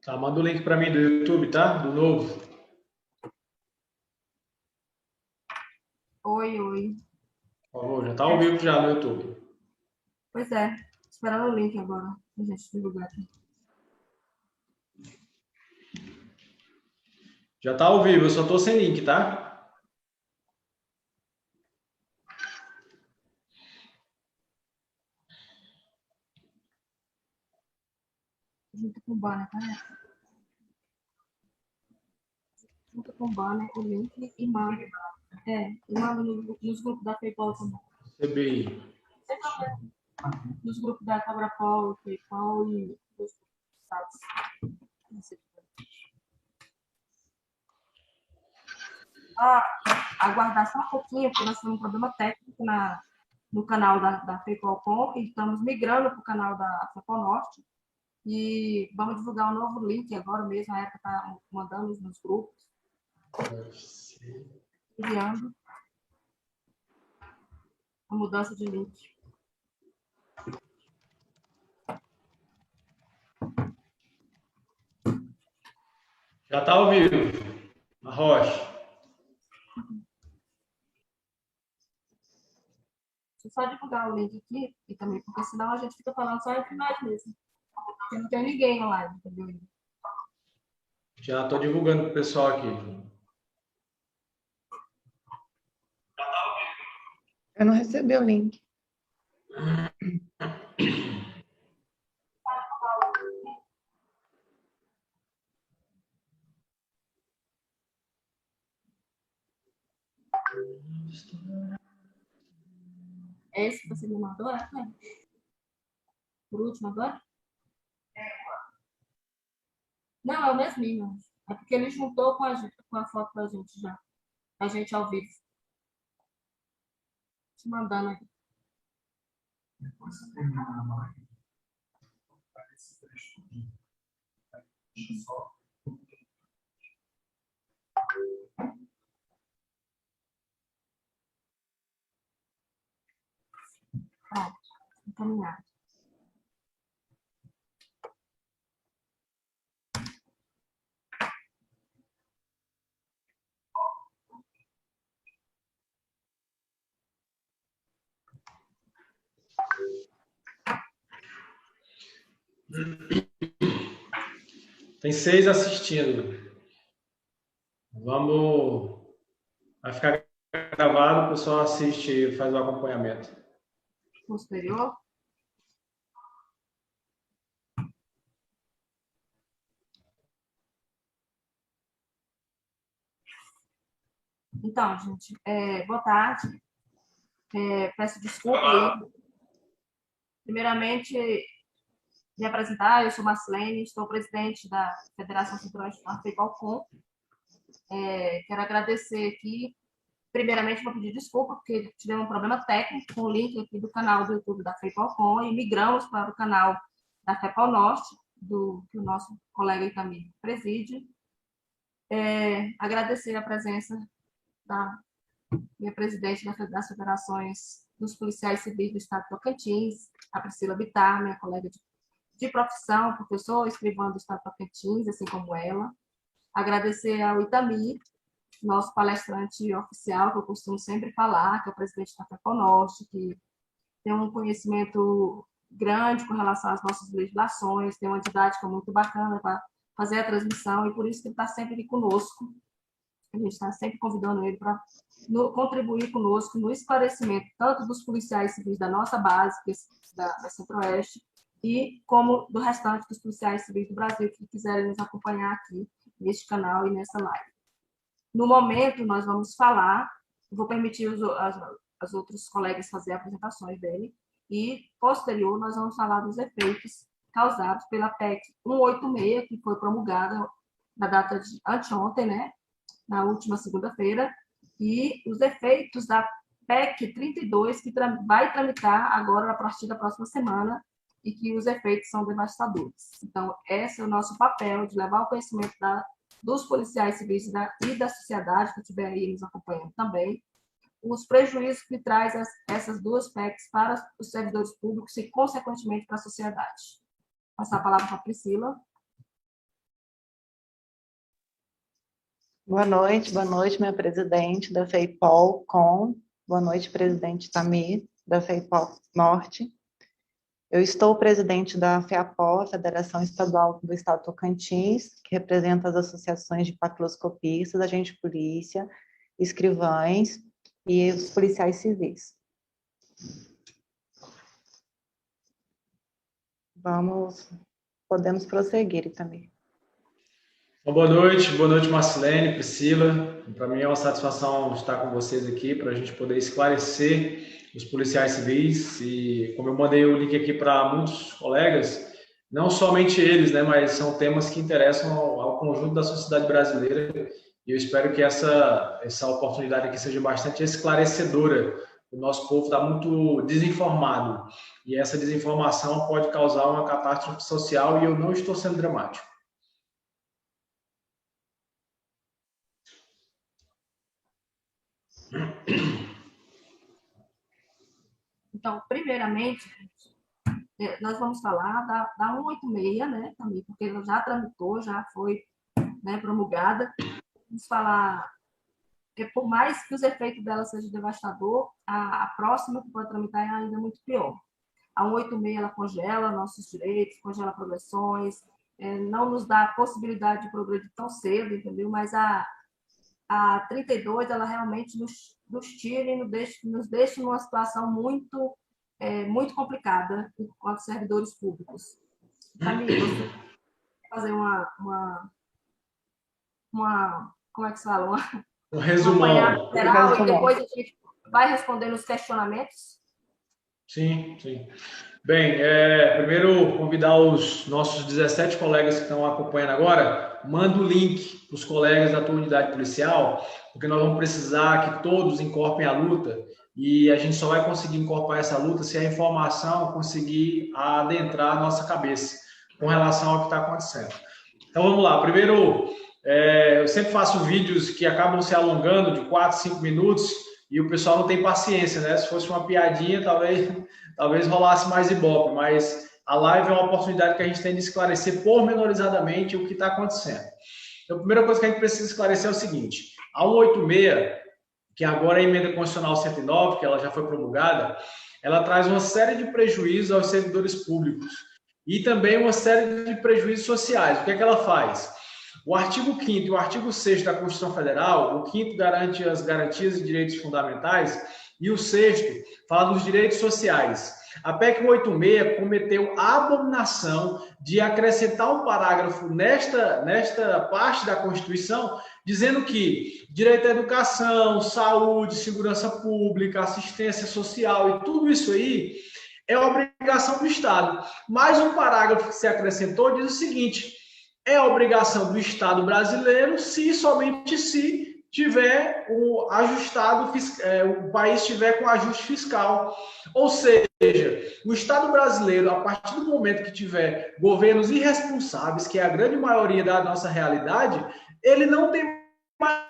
Tá, manda o link para mim do YouTube, tá? Do novo. Oi. Por favor, já tá ao vivo já no YouTube. Pois é, esperando o link agora, pra gente divulgar aqui. Já tá ao vivo, eu só tô sem link, tá? Junto com o banner, tá? Junto com o banner, o link e manda. E manda nos grupos da PayPal também. CBI. Nos grupos da Cabrapol, PayPal e dos sites. Aguardar só um pouquinho, porque nós temos um problema técnico no canal da PayPal.com e estamos migrando para o canal da PayPal Norte. E vamos divulgar um novo link agora mesmo, a Erika está mandando nos grupos, enviando a mudança de link. Já tá ao vivo. A Rocha. Deixa eu só divulgar o link aqui, e também, porque senão a gente fica falando só entre nós mesmo. Porque não tem ninguém na live, entendeu? Já tô divulgando pro pessoal aqui. Eu não recebi o link. Esse que você me mandou, por último agora? Não, é o mesminho. É porque ele juntou com a foto da gente já. A gente ao vivo. Te mandando aqui. Pronto, encaminhado. Tem 6 assistindo. Vamos. Vai ficar gravado, o pessoal assiste e faz o acompanhamento. Posterior. Então, gente, boa tarde. Peço desculpa aí. Primeiramente, me apresentar, eu sou Marcelene, estou presidente da Federação Centro-Oeste da PayPal.com. Quero agradecer aqui. Primeiramente, vou pedir desculpa, porque tivemos um problema técnico com o link aqui do canal do YouTube da PayPal.com e migramos para o canal da PayPal Norte, que o nosso colega Itamir preside. Agradecer a presença da minha presidente das federações dos policiais civis do estado de Tocantins, a Priscila Bittar, minha colega de profissão, porque eu sou escrivã do estado de Tocantins, assim como ela. Agradecer ao Itamir, nosso palestrante oficial, que eu costumo sempre falar, que é o presidente da PayPal Norte, que tem um conhecimento grande com relação às nossas legislações, tem uma didática muito bacana para fazer a transmissão, e por isso que ele está sempre aqui conosco. A gente está sempre convidando ele para contribuir conosco no esclarecimento tanto dos policiais civis da nossa base, da Centro-Oeste, e como do restante dos policiais civis do Brasil que quiserem nos acompanhar aqui neste canal e nessa live. No momento, nós vamos falar, vou permitir os outros colegas fazer apresentações dele, e, posterior, nós vamos falar dos efeitos causados pela PEC 186, que foi promulgada na data de anteontem, né? Na última segunda-feira, e os efeitos da PEC 32, que vai tramitar agora a partir da próxima semana, e que os efeitos são devastadores. Então, esse é o nosso papel, de levar o conhecimento dos policiais civis e da sociedade, que estiver aí nos acompanhando também, os prejuízos que traz essas duas PECs para os servidores públicos e, consequentemente, para a sociedade. Vou passar a palavra para a Priscila. Boa noite, minha presidente da FEIPOL, boa noite, presidente Tamir, da FEIPOL Norte. Eu estou presidente da FEAPOL, Federação Estadual do Estado Tocantins, que representa as associações de paquiloscopistas, agentes de polícia, escrivães e os policiais civis. Podemos prosseguir também. Boa noite Marcilene, Priscila. Para mim é uma satisfação estar com vocês aqui para a gente poder esclarecer os policiais civis e como eu mandei o link aqui para muitos colegas, não somente eles, né, mas são temas que interessam ao conjunto da sociedade brasileira e eu espero que essa oportunidade aqui seja bastante esclarecedora. O nosso povo está muito desinformado e essa desinformação pode causar uma catástrofe social e eu não estou sendo dramático. Então, primeiramente, nós vamos falar da 186, né, também, porque ela já tramitou, já foi, né, promulgada. Vamos falar, por mais que os efeitos dela sejam devastadores, a próxima que pode tramitar é ainda muito pior. A 186, ela congela nossos direitos, congela progressões, não nos dá a possibilidade de progredir tão cedo, entendeu? Mas a 32, ela realmente nos tira e nos deixa numa situação muito complicada enquanto servidores públicos. Camila, você quer fazer como é que se fala? Um resumão. Geral, e depois a gente vai respondendo os questionamentos? Sim. Bem, primeiro convidar os nossos 17 colegas que estão acompanhando agora, manda o link para os colegas da tua unidade policial, porque nós vamos precisar que todos incorporem a luta e a gente só vai conseguir incorporar essa luta se a informação conseguir adentrar a nossa cabeça com relação ao que está acontecendo. Então vamos lá, primeiro, eu sempre faço vídeos que acabam se alongando de 4, 5 minutos e o pessoal não tem paciência, né? Se fosse uma piadinha, talvez rolasse mais ibope, mas a live é uma oportunidade que a gente tem de esclarecer pormenorizadamente o que está acontecendo. Então, a primeira coisa que a gente precisa esclarecer é o seguinte: a 186, que agora é a emenda constitucional 109, que ela já foi promulgada, ela traz uma série de prejuízos aos servidores públicos e também uma série de prejuízos sociais. O que é que ela faz? O artigo 5º e o artigo 6º da Constituição Federal, o 5º garante as garantias e direitos fundamentais e o 6º fala dos direitos sociais. A PEC 186 cometeu a abominação de acrescentar um parágrafo nesta parte da Constituição, dizendo que direito à educação, saúde, segurança pública, assistência social e tudo isso aí é obrigação do Estado. Mais um parágrafo que se acrescentou diz o seguinte: é obrigação do Estado brasileiro somente se tiver o país tiver com ajuste fiscal. Ou seja, o Estado brasileiro, a partir do momento que tiver governos irresponsáveis, que é a grande maioria da nossa realidade, ele não tem mais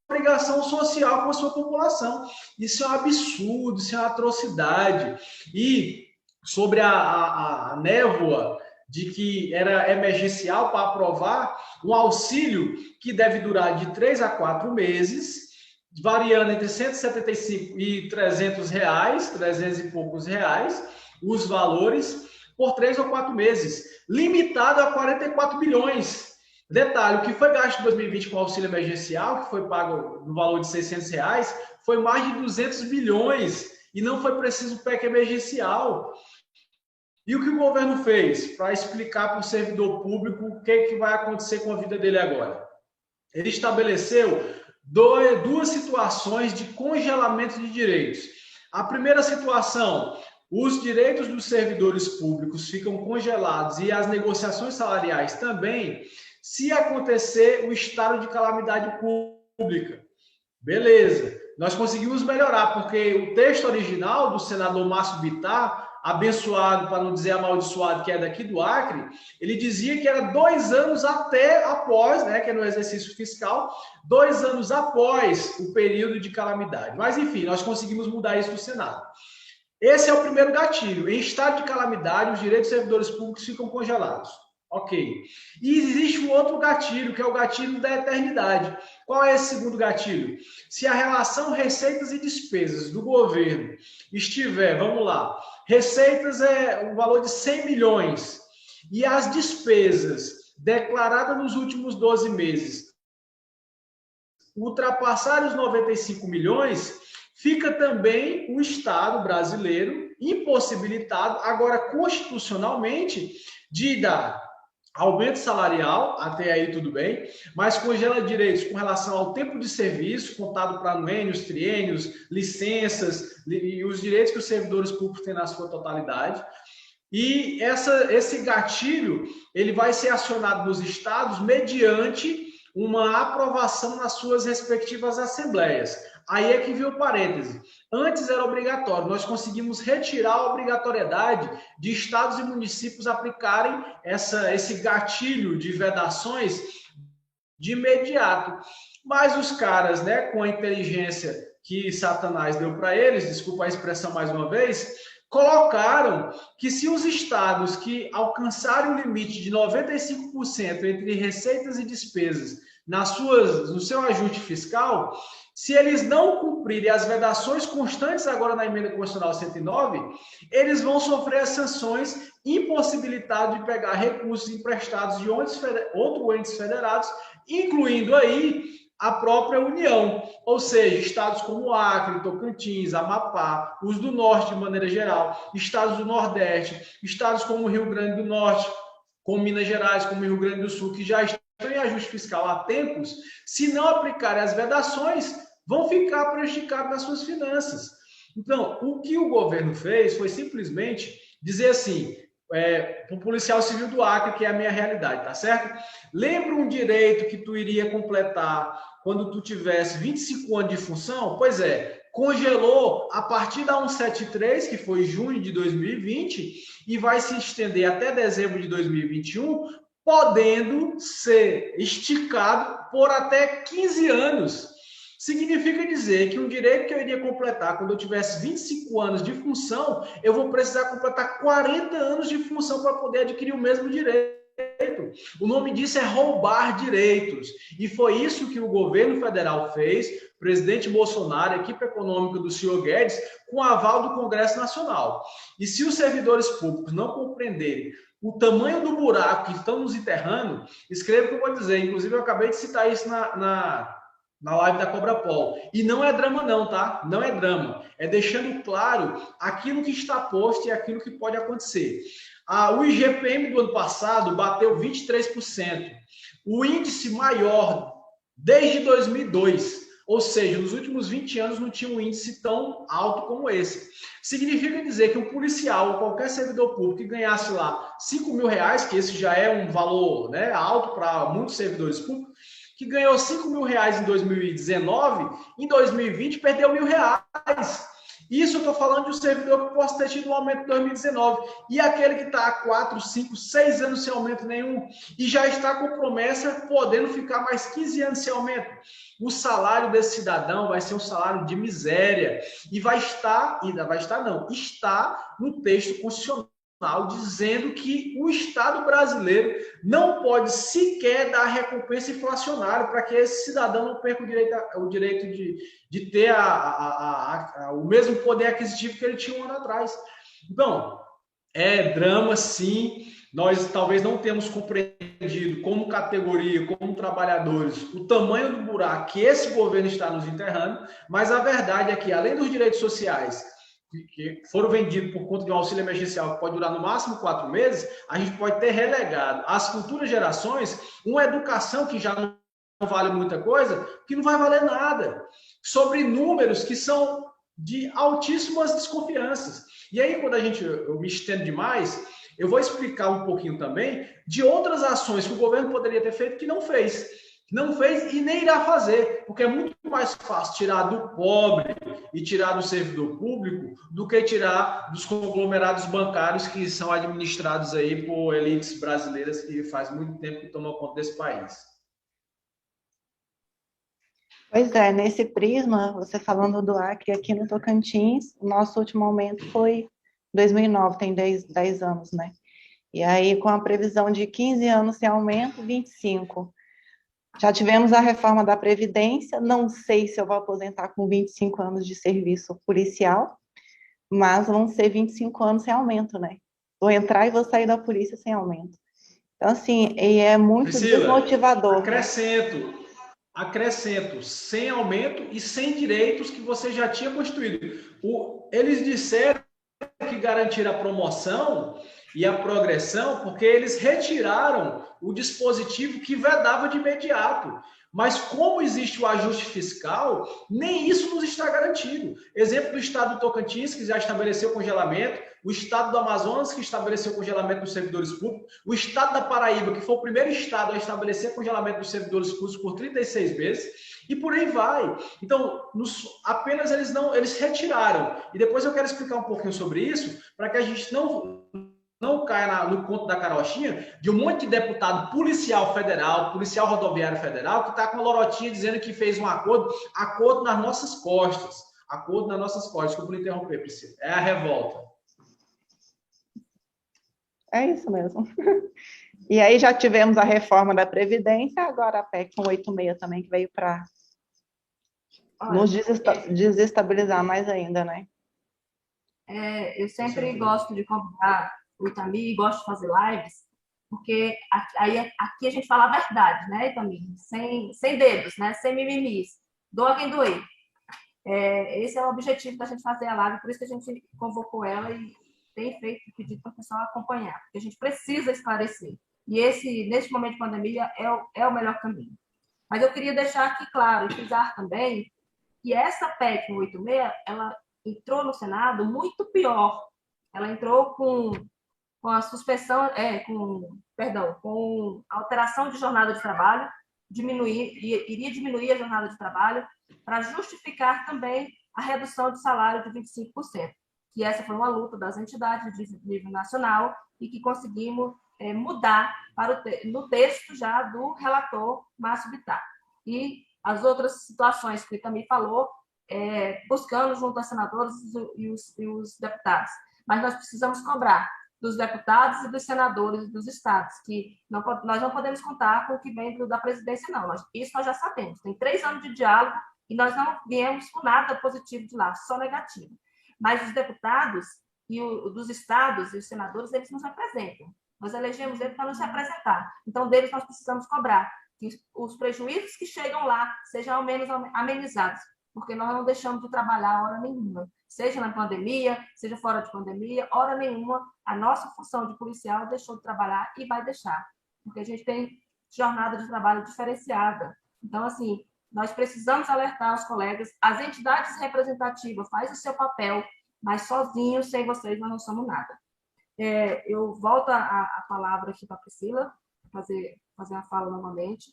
obrigação social com a sua população. Isso é um absurdo, isso é uma atrocidade. E sobre a névoa de que era emergencial para aprovar um auxílio que deve durar de 3 a 4 meses, variando entre 175 e 300 reais, 300 e poucos reais, os valores, por 3 ou 4 meses, limitado a 44 bilhões. Detalhe, o que foi gasto em 2020 com o auxílio emergencial, que foi pago no valor de 600 reais, foi mais de 200 bilhões, e não foi preciso PEC emergencial. E o que o governo fez para explicar para o servidor público o que vai acontecer com a vida dele agora? Ele estabeleceu duas situações de congelamento de direitos. A primeira situação, os direitos dos servidores públicos ficam congelados e as negociações salariais também, se acontecer o estado de calamidade pública. Beleza, nós conseguimos melhorar, porque o texto original do senador Márcio Bittar, abençoado, para não dizer amaldiçoado, que é daqui do Acre, ele dizia que era 2 anos após, né, que é no exercício fiscal, 2 anos após o período de calamidade. Mas, enfim, nós conseguimos mudar isso no Senado. Esse é o primeiro gatilho. Em estado de calamidade, os direitos dos servidores públicos ficam congelados. Ok. E existe um outro gatilho, que é o gatilho da eternidade. Qual é esse segundo gatilho? Se a relação receitas e despesas do governo estiver, vamos lá, receitas é o valor de 100 milhões e as despesas declaradas nos últimos 12 meses ultrapassarem os 95 milhões, fica também o Estado brasileiro impossibilitado, agora constitucionalmente, de dar aumento salarial, até aí tudo bem, mas congela direitos com relação ao tempo de serviço, contado para anuênios, triênios, licenças e os direitos que os servidores públicos têm na sua totalidade. E esse gatilho ele vai ser acionado nos estados mediante uma aprovação nas suas respectivas assembleias. Aí é que viu o parêntese. Antes era obrigatório, nós conseguimos retirar a obrigatoriedade de estados e municípios aplicarem esse gatilho de vedações de imediato. Mas os caras, né, com a inteligência que Satanás deu para eles, desculpa a expressão mais uma vez, colocaram que se os estados que alcançarem o limite de 95% entre receitas e despesas no seu ajuste fiscal, se eles não cumprirem as vedações constantes agora na emenda constitucional 109, eles vão sofrer as sanções, impossibilitados de pegar recursos emprestados de outros entes federados, incluindo aí a própria União, ou seja, estados como Acre, Tocantins, Amapá, os do Norte de maneira geral, estados do Nordeste, estados como Rio Grande do Norte, como Minas Gerais, como Rio Grande do Sul, que já estão em ajuste fiscal há tempos, se não aplicarem as vedações, vão ficar prejudicados nas suas finanças. Então, o que o governo fez foi simplesmente dizer assim, para o policial civil do Acre, que é a minha realidade, tá certo? Lembra um direito que tu iria completar quando tu tivesse 25 anos de função? Pois é, congelou a partir da 173, que foi junho de 2020, e vai se estender até dezembro de 2021, podendo ser esticado por até 15 anos. Significa dizer que um direito que eu iria completar quando eu tivesse 25 anos de função, eu vou precisar completar 40 anos de função para poder adquirir o mesmo direito. O nome disso é roubar direitos. E foi isso que o governo federal fez, o presidente Bolsonaro, a equipe econômica do senhor Guedes, com aval do Congresso Nacional. E se os servidores públicos não compreenderem o tamanho do buraco que estão nos enterrando, escreva o que eu vou dizer. Inclusive, eu acabei de citar isso na live da Cobra Pol. E não é drama não, tá? Não é drama. É deixando claro aquilo que está posto e aquilo que pode acontecer. O IGPM do ano passado bateu 23%. O índice maior desde 2002. Ou seja, nos últimos 20 anos não tinha um índice tão alto como esse. Significa dizer que um policial ou qualquer servidor público que ganhasse lá R$5.000, que esse já é um valor, né, alto para muitos servidores públicos, que ganhou R$5.000 em 2019, em 2020 perdeu R$1.000. Isso eu estou falando de um servidor que possa ter tido um aumento em 2019. E aquele que está há 4, 5, 6 anos sem aumento nenhum e já está com promessa, podendo ficar mais 15 anos sem aumento. O salário desse cidadão vai ser um salário de miséria. E está no texto constitucional dizendo que o Estado brasileiro não pode sequer dar recompensa inflacionária para que esse cidadão não perca o direito de ter o mesmo poder aquisitivo que ele tinha um ano atrás. Então, é drama, sim. Nós talvez não temos compreendido como categoria, como trabalhadores, o tamanho do buraco que esse governo está nos enterrando, mas a verdade é que, além dos direitos sociais que foram vendidos por conta de um auxílio emergencial que pode durar no máximo 4 meses, a gente pode ter relegado às futuras gerações uma educação que já não vale muita coisa, que não vai valer nada, sobre números que são de altíssimas desconfianças. E aí, quando eu me estendo demais, eu vou explicar um pouquinho também de outras ações que o governo poderia ter feito que não fez. Não fez e nem irá fazer, porque é muito mais fácil tirar do pobre e tirar do servidor público do que tirar dos conglomerados bancários que são administrados aí por elites brasileiras que faz muito tempo que tomam conta desse país. Pois é, nesse prisma, você falando do Acre aqui no Tocantins, o nosso último aumento foi em 2009, tem 10 anos, né? E aí, com a previsão de 15 anos sem aumento, 25. Já tivemos a reforma da Previdência, não sei se eu vou aposentar com 25 anos de serviço policial, mas vão ser 25 anos sem aumento, né? Vou entrar e vou sair da polícia sem aumento. Então, assim, e é muito Priscila, desmotivador. acrescento, sem aumento e sem direitos que você já tinha constituído. Eles disseram que garantiram a promoção e a progressão porque eles retiraram o dispositivo que vedava de imediato. Mas como existe o ajuste fiscal, nem isso nos está garantido. Exemplo do estado do Tocantins, que já estabeleceu congelamento, o estado do Amazonas, que estabeleceu congelamento dos servidores públicos, o estado da Paraíba, que foi o primeiro estado a estabelecer congelamento dos servidores públicos por 36 meses, e por aí vai. Então, apenas eles retiraram. E depois eu quero explicar um pouquinho sobre isso, para que a gente não caia no conto da carochinha de um monte de deputado policial federal, policial rodoviário federal, que está com a lorotinha dizendo que fez um acordo nas nossas costas. Acordo nas nossas costas. Desculpa me interromper, Priscila. É a revolta. É isso mesmo. E aí já tivemos a reforma da Previdência, agora a PEC 186 também, que veio para nos desestabilizar mais ainda, né? Eu sempre gosto de convidar o Itamir e gosto de fazer lives, porque aqui a gente fala a verdade, né, Itamir? Sem dedos, né? Sem mimimis. Doa quem doer. Esse é o objetivo da gente fazer a live, por isso que a gente convocou ela e tem feito pedido para o pessoal acompanhar, porque a gente precisa esclarecer. E neste momento de pandemia, é o melhor caminho. Mas eu queria deixar aqui claro e frisar também que essa PEC 186, ela entrou no Senado muito pior. Ela entrou com a suspensão, com a alteração de jornada de trabalho, iria diminuir a jornada de trabalho para justificar também a redução de salário de 25%, que essa foi uma luta das entidades de nível nacional e que conseguimos mudar no texto já do relator Márcio Bittar. E as outras situações que ele também falou, buscando junto aos senadores e os deputados. Mas nós precisamos cobrar dos deputados e dos senadores dos estados, que nós não podemos contar com o que vem da presidência, não. Isso nós já sabemos. Tem 3 anos de diálogo e nós não viemos com nada positivo de lá, só negativo. Mas os deputados e dos estados e os senadores, eles nos representam. Nós elegemos eles para nos representar. Então, deles nós precisamos cobrar que os prejuízos que chegam lá sejam ao menos amenizados, porque nós não deixamos de trabalhar hora nenhuma, seja na pandemia, seja fora de pandemia, hora nenhuma, a nossa função de policial deixou de trabalhar e vai deixar, porque a gente tem jornada de trabalho diferenciada. Então, assim, nós precisamos alertar os colegas, as entidades representativas fazem o seu papel, mas sozinhos, sem vocês, nós não somos nada. Eu volto a palavra aqui para a Priscila, fazer a fala novamente.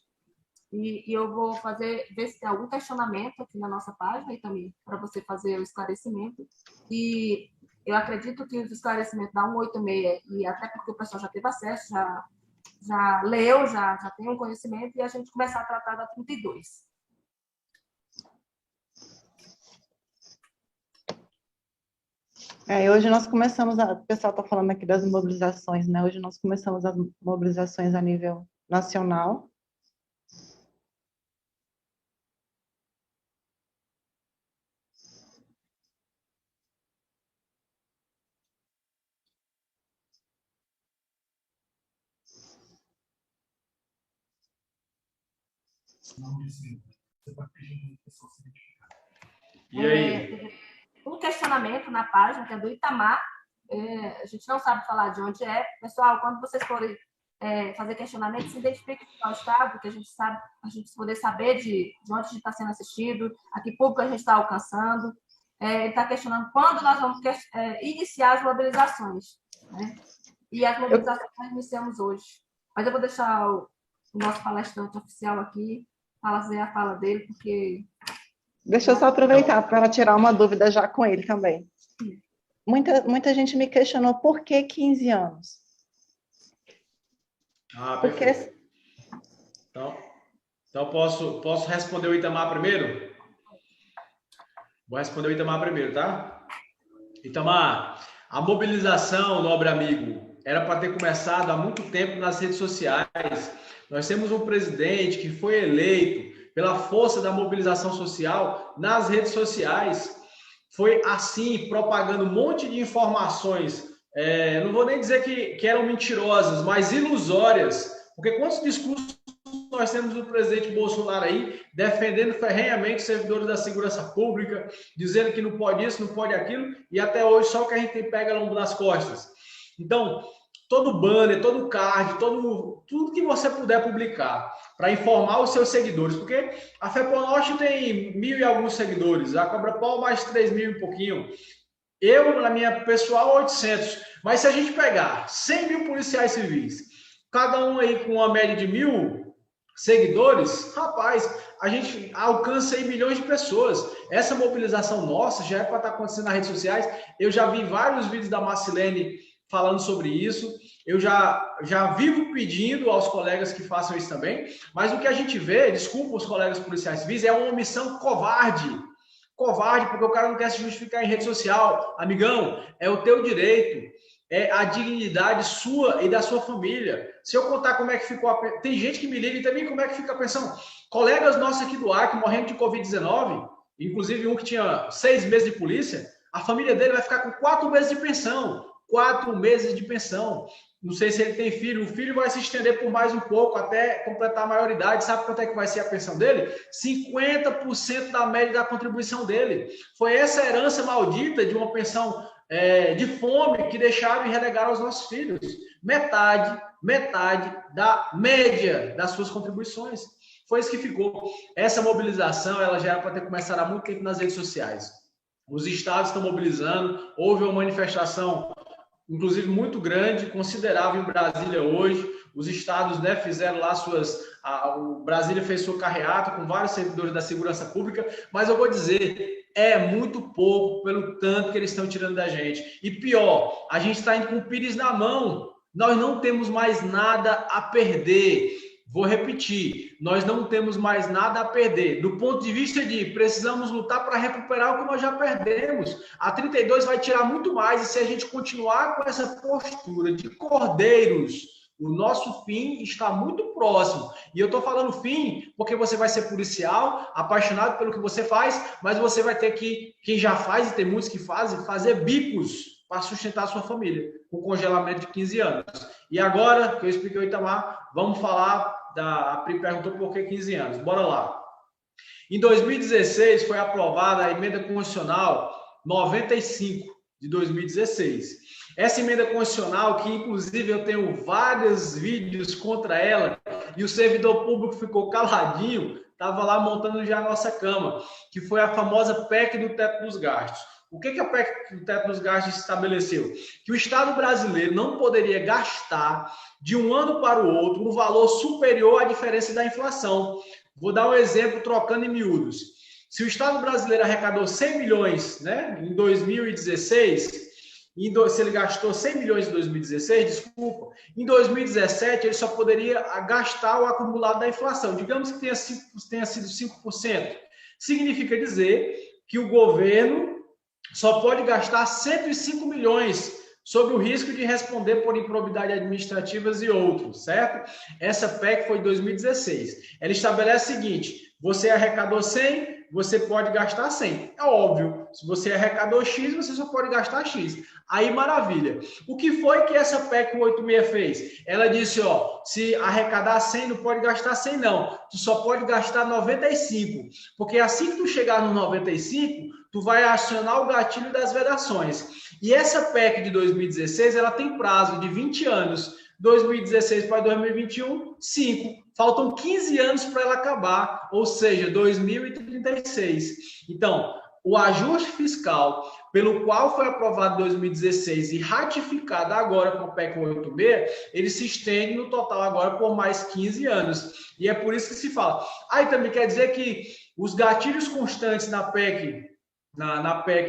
E eu vou ver se tem algum questionamento aqui na nossa página e também para você fazer o esclarecimento. E eu acredito que os esclarecimentos da 186, e até porque o pessoal já teve acesso, já leu, já tem um conhecimento, e a gente começar a tratar da 32. Hoje nós começamos, o pessoal está falando aqui das mobilizações, né? Hoje nós começamos as mobilizações a nível nacional. E aí? Um questionamento na página, que é do Itamar. A gente não sabe falar de onde é. Pessoal, quando vocês forem fazer questionamento, se identifique com o estado, que a gente poder saber de onde a gente está sendo assistido, a que público a gente está alcançando. Ele está questionando quando nós vamos iniciar as mobilizações. Né? E as mobilizações nós iniciamos hoje. Mas eu vou deixar o nosso palestrante oficial aqui fazer a fala dele, porque... Deixa eu só aproveitar para tirar uma dúvida já com ele também. Muita gente me questionou por que 15 anos? Perfeito. Então posso responder o Itamar primeiro? Vou responder o Itamar primeiro, tá? Itamar, a mobilização, nobre amigo, era para ter começado há muito tempo nas redes sociais. Nós temos um presidente que foi eleito pela força da mobilização social nas redes sociais. Foi assim, propagando um monte de informações, não vou nem dizer que eram mentirosas, mas ilusórias, porque quantos discursos nós temos do presidente Bolsonaro aí, defendendo ferrenhamente os servidores da segurança pública, dizendo que não pode isso, não pode aquilo, e até hoje só o que a gente pega no lombo das costas. Então, todo banner, todo card, tudo que você puder publicar para informar os seus seguidores, porque a FEPOL Norte tem 1.000 e alguns seguidores, a Cobra-Pau mais 3.000 e pouquinho, eu, na minha pessoal, 800, mas se a gente pegar 100 mil policiais civis, cada um aí com uma média de 1.000 seguidores, rapaz, a gente alcança aí milhões de pessoas. Essa mobilização nossa já é para estar acontecendo nas redes sociais. Eu já vi vários vídeos da Marcilene falando sobre isso. Eu já vivo pedindo aos colegas que façam isso também. Mas o que a gente vê, desculpa os colegas policiais civis, é uma omissão covarde. Covarde, porque o cara não quer se justificar em rede social. Amigão, é o teu direito. É a dignidade sua e da sua família. Se eu contar como é que ficou Tem gente que me liga e também como é que fica a pensão. Colegas nossos aqui do Acre morrendo de Covid-19, inclusive um que tinha 6 meses de polícia, a família dele vai ficar com 4 meses de pensão. 4 meses de pensão. Não sei se ele tem filho. O filho vai se estender por mais um pouco até completar a maioridade. Sabe quanto é que vai ser a pensão dele? 50% da média da contribuição dele. Foi essa herança maldita de uma pensão de fome que deixaram e relegaram aos nossos filhos. Metade da média das suas contribuições. Foi isso que ficou. Essa mobilização ela já era para ter começado há muito tempo nas redes sociais. Os estados estão mobilizando. Houve uma manifestação, inclusive muito grande, considerável em Brasília hoje. Os estados, né, fizeram lá o Brasília fez sua carreata com vários servidores da segurança pública, mas eu vou dizer, é muito pouco pelo tanto que eles estão tirando da gente. E pior, a gente está indo com o pires na mão. Nós não temos mais nada a perder. Vou repetir, nós não temos mais nada a perder. Do ponto de vista de precisamos lutar para recuperar o que nós já perdemos. A 32 vai tirar muito mais, e se a gente continuar com essa postura de cordeiros, o nosso fim está muito próximo. E eu estou falando fim porque você vai ser policial, apaixonado pelo que você faz, mas você vai ter que, quem já faz, e tem muitos que fazem, fazer bicos para sustentar a sua família, com congelamento de 15 anos. E agora, que eu expliquei ao Itamar, vamos falar a Pri perguntou por que 15 anos. Bora lá. Em 2016 foi aprovada a emenda constitucional 95 de 2016. Essa emenda constitucional, que inclusive eu tenho vários vídeos contra ela, e o servidor público ficou caladinho, estava lá montando já a nossa cama, que foi a famosa PEC do teto dos gastos. O que a PEC do teto dos gastos estabeleceu? Que o Estado brasileiro não poderia gastar de um ano para o outro um valor superior à diferença da inflação. Vou dar um exemplo trocando em miúdos. Se o Estado brasileiro arrecadou 100 milhões, né, em 2016, se ele gastou 100 milhões em 2016, desculpa, em 2017 ele só poderia gastar o acumulado da inflação. Digamos que tenha sido 5%. Significa dizer que o governo só pode gastar 105 milhões sob o risco de responder por improbidade administrativas e outros, certo? Essa PEC foi em 2016. Ela estabelece o seguinte: você arrecadou 100, você pode gastar 100. É óbvio, se você arrecadou X, você só pode gastar X. Aí, maravilha. O que foi que essa PEC 186 fez? Ela disse, ó, se arrecadar 100, não pode gastar 100, não. Tu só pode gastar 95. Porque assim que tu chegar no 95, tu vai acionar o gatilho das vedações. E essa PEC de 2016, ela tem prazo de 20 anos. 2016 para 2021, 5. Faltam 15 anos para ela acabar, ou seja, 2036. Então, o ajuste fiscal pelo qual foi aprovado em 2016 e ratificado agora com a PEC 186, ele se estende no total agora por mais 15 anos. E é por isso que se fala. Aí também quer dizer que os gatilhos constantes na PEC,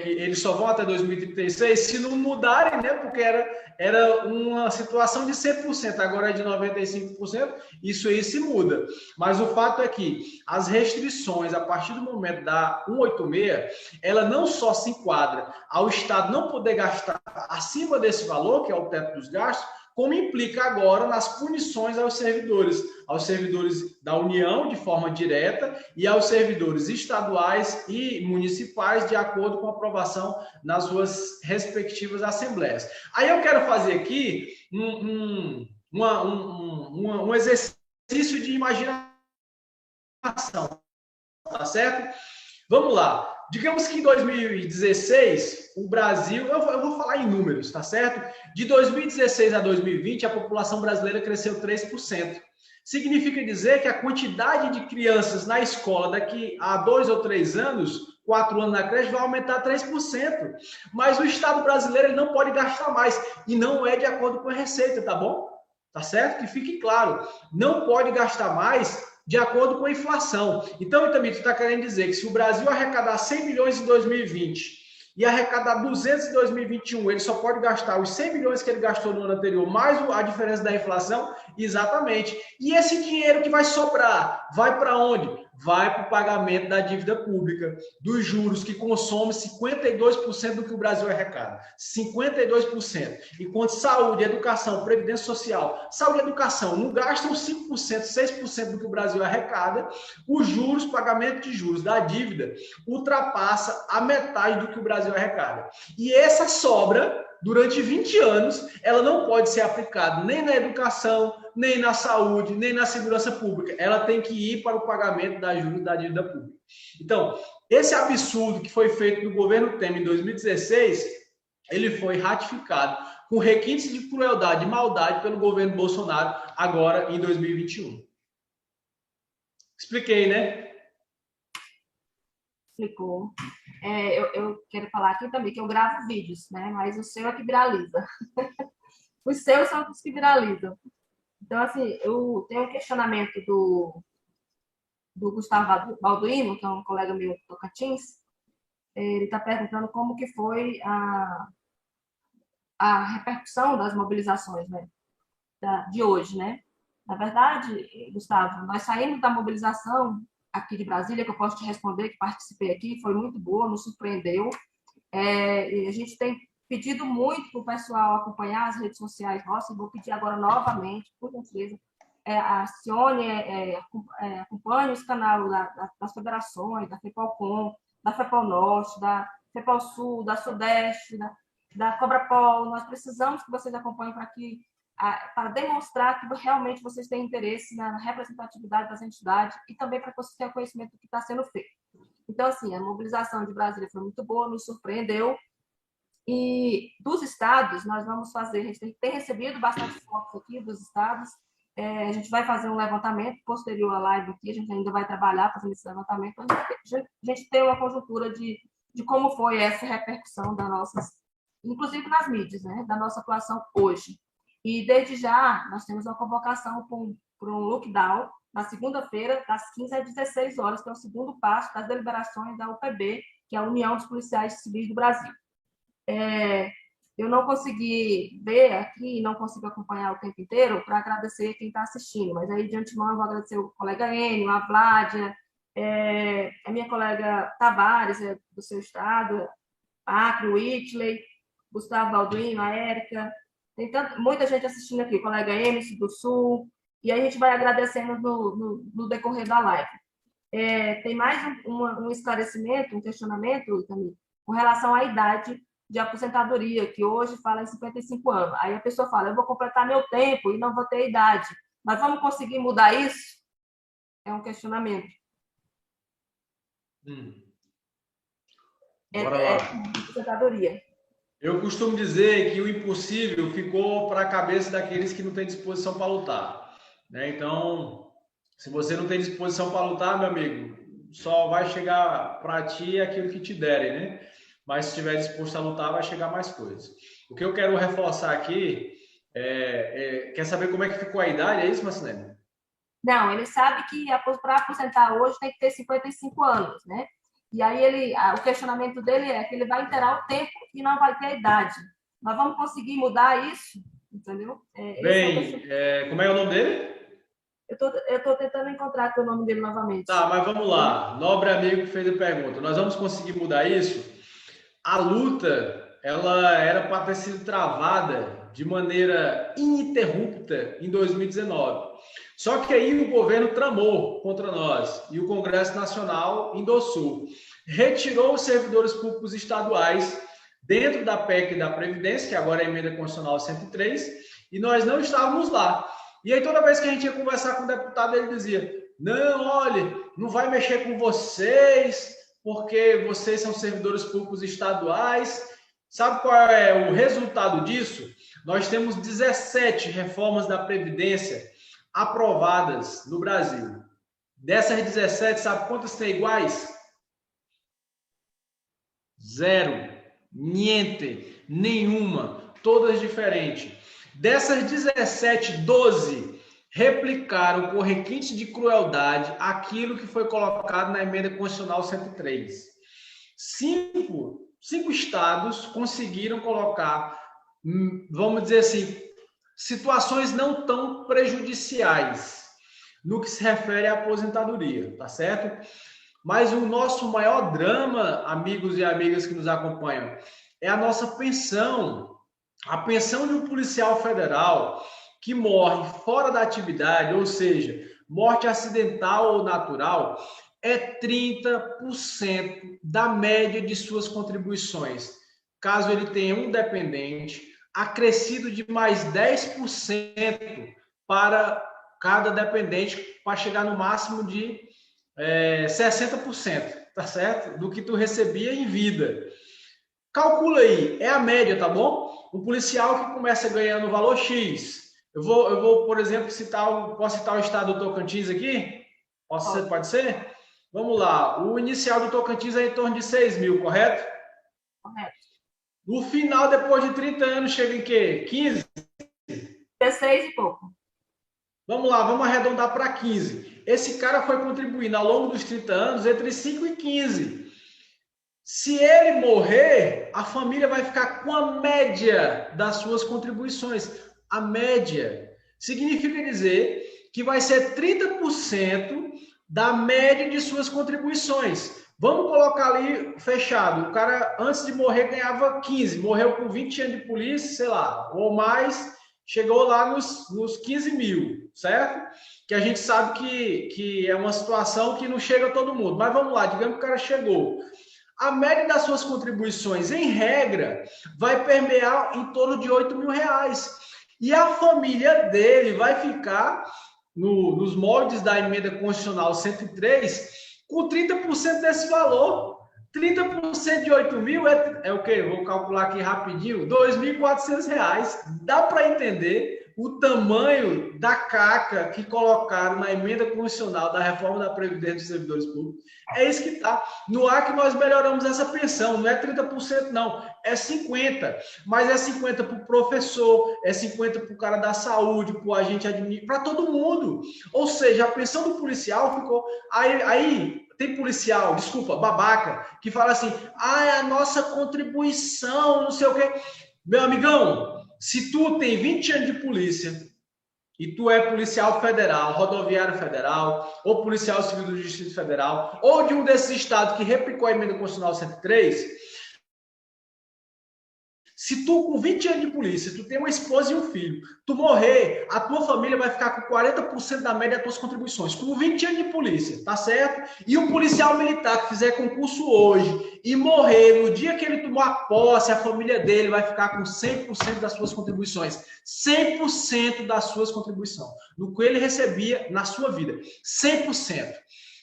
eles só vão até 2036 se não mudarem, né? Porque era uma situação de 100%, agora é de 95%, isso aí se muda. Mas o fato é que as restrições, a partir do momento da 186, ela não só se enquadra ao Estado não poder gastar acima desse valor, que é o teto dos gastos, como implica agora nas punições aos servidores da União de forma direta e aos servidores estaduais e municipais de acordo com a aprovação nas suas respectivas assembleias. Aí eu quero fazer aqui um exercício de imaginação, tá certo? Vamos lá. Digamos que em 2016, o Brasil, eu vou falar em números, tá certo? De 2016 a 2020, a população brasileira cresceu 3%. Significa dizer que a quantidade de crianças na escola daqui a 2 ou 3 anos, 4 anos na creche, vai aumentar 3%. Mas o Estado brasileiro ele não pode gastar mais. E não é de acordo com a receita, tá bom? Tá certo? Que fique claro. Não pode gastar mais de acordo com a inflação. Então, Itamir, tu está querendo dizer que se o Brasil arrecadar 100 milhões em 2020 e arrecadar 200 em 2021, ele só pode gastar os 100 milhões que ele gastou no ano anterior, mais a diferença da inflação? Exatamente. E esse dinheiro que vai sobrar, vai para onde? Vai para o pagamento da dívida pública, dos juros, que consome 52% do que o Brasil arrecada. 52%. Enquanto saúde, educação, previdência social, saúde e educação não gastam 5%, 6% do que o Brasil arrecada, os juros, pagamento de juros da dívida, ultrapassa a metade do que o Brasil arrecada. E essa sobra, durante 20 anos, ela não pode ser aplicada nem na educação, nem na saúde, nem na segurança pública. Ela tem que ir para o pagamento da juros da dívida pública. Então, esse absurdo que foi feito no governo Temer em 2016, ele foi ratificado com requintes de crueldade e maldade pelo governo Bolsonaro agora em 2021. Expliquei, né? Explicou. Eu quero falar aqui também que eu gravo vídeos, né? Mas o seu é que viraliza. Os seus são os que viralizam. Então, assim, eu tenho um questionamento do Gustavo Balduino, que é um colega meu do Tocantins. Ele está perguntando como que foi a repercussão das mobilizações, né? De hoje, né? Na verdade, Gustavo, nós saímos da mobilização aqui de Brasília, que eu posso te responder, que participei aqui, foi muito boa, nos surpreendeu. E a gente tem pedido muito para o pessoal acompanhar as redes sociais nossas, vou pedir agora novamente, por gentileza, acione, acompanhe os canais das federações, da FEPALCOM, da FEPAL Norte, da FEPAL Sul, da Sudeste, da Cobrapol. Nós precisamos que vocês acompanhem para demonstrar que realmente vocês têm interesse na representatividade das entidades e também para que vocês tenham conhecimento do que está sendo feito. Então, assim, a mobilização de Brasília foi muito boa, nos surpreendeu. E dos estados, nós vamos fazer, a gente tem recebido bastante fotos aqui dos estados, a gente vai fazer um levantamento posterior à live aqui, a gente ainda vai trabalhar fazendo esse levantamento, para a gente ter uma conjuntura de como foi essa repercussão das nossas, inclusive nas mídias, né, da nossa atuação hoje. E desde já, nós temos uma convocação para um lockdown, na segunda-feira, das 15 às 16 horas, que é o segundo passo das deliberações da UPB, que é a União dos Policiais Civis do Brasil. Eu não consegui ver aqui, não consigo acompanhar o tempo inteiro para agradecer quem está assistindo, mas aí de antemão eu vou agradecer o colega Enio, a Vládia, a minha colega Tavares, do seu estado, a Acre, o Whitley, Gustavo Balduino, a Érica, tem muita gente assistindo aqui, o colega Emerson do Sul, e aí a gente vai agradecendo no decorrer da live. Tem mais um esclarecimento, um questionamento também, com relação à idade de aposentadoria, que hoje fala em 55 anos. Aí a pessoa fala, eu vou completar meu tempo e não vou ter idade. Mas vamos conseguir mudar isso? É um questionamento. Bora lá. Aposentadoria. Eu costumo dizer que o impossível ficou para a cabeça daqueles que não têm disposição para lutar, né? Então, se você não tem disposição para lutar, meu amigo, só vai chegar para ti aquilo que te derem, né? Mas se estiver disposto a lutar, vai chegar mais coisas. O que eu quero reforçar aqui quer saber como é que ficou a idade, é isso, Marcelene? Não, ele sabe que para aposentar hoje tem que ter 55 anos, né? E aí o questionamento dele é que ele vai inteirar o tempo e não vai ter a idade. Nós vamos conseguir mudar isso, entendeu? Como é o nome dele? Eu estou tentando encontrar o nome dele novamente. Tá, mas vamos lá. Nobre amigo que fez a pergunta. Nós vamos conseguir mudar isso? A luta, ela era para ter sido travada de maneira ininterrupta em 2019. Só que aí o governo tramou contra nós e o Congresso Nacional endossou. Retirou os servidores públicos estaduais dentro da PEC da Previdência, que agora é a Emenda Constitucional 103, e nós não estávamos lá. E aí toda vez que a gente ia conversar com o deputado, ele dizia, não, olha, não vai mexer com vocês, porque vocês são servidores públicos estaduais. Sabe qual é o resultado disso? Nós temos 17 reformas da Previdência aprovadas no Brasil. Dessas 17, sabe quantas têm iguais? Zero. Niente. Nenhuma. Todas diferentes. Dessas 17, 12 replicaram com requinte de crueldade aquilo que foi colocado na Emenda Constitucional 103. Cinco estados conseguiram colocar, vamos dizer assim, situações não tão prejudiciais no que se refere à aposentadoria, tá certo? Mas o nosso maior drama, amigos e amigas que nos acompanham, é a nossa pensão. A pensão de um policial federal que morre fora da atividade, ou seja, morte acidental ou natural, é 30% da média de suas contribuições. Caso ele tenha um dependente, acrescido de mais 10% para cada dependente, para chegar no máximo de 60%, tá certo? Do que tu recebia em vida. Calcula aí, é a média, tá bom? Um policial que começa ganhando valor X. Eu vou, por exemplo, posso citar o estado do Tocantins aqui? Pode ser? Vamos lá. O inicial do Tocantins é em torno de 6 mil, correto? Correto. No final, depois de 30 anos, chega em quê? 15? 16 e pouco. Vamos lá, vamos arredondar para 15. Esse cara foi contribuindo ao longo dos 30 anos entre 5 e 15. Se ele morrer, a família vai ficar com a média das suas contribuições. A média significa dizer que vai ser 30% da média de suas contribuições. Vamos colocar ali fechado. O cara, antes de morrer, ganhava 15. Morreu com 20 anos de polícia, sei lá, ou mais, chegou lá nos 15 mil, certo? Que a gente sabe que é uma situação que não chega a todo mundo. Mas vamos lá, digamos que o cara chegou. A média das suas contribuições, em regra, vai permear em torno de 8 mil reais. E a família dele vai ficar nos moldes da Emenda Constitucional 103 com 30% desse valor. 30% de 8 mil é o quê? Vou calcular aqui rapidinho. R$ 2.400. Dá para entender o tamanho da caca que colocaram na Emenda Constitucional da reforma da Previdência dos servidores públicos. É isso que está. No ar que nós melhoramos essa pensão. Não é 30%, não. É 50%. Mas é 50% para o professor, é 50% para o cara da saúde, para o agente administrativo, para todo mundo. Ou seja, a pensão do policial ficou... Aí tem policial, desculpa, babaca, que fala assim, é a nossa contribuição, não sei o quê. Meu amigão, se tu tem 20 anos de polícia e tu é policial federal, rodoviário federal, ou policial civil do Distrito Federal, ou de um desses estados que replicou a Emenda Constitucional 103, se tu com 20 anos de polícia, tu tem uma esposa e um filho, tu morrer, a tua família vai ficar com 40% da média das tuas contribuições, com 20 anos de polícia, tá certo? E um policial militar que fizer concurso hoje e morrer, no dia que ele tomar posse, a família dele vai ficar com 100% das suas contribuições. 100% das suas contribuições. No que ele recebia na sua vida. 100%.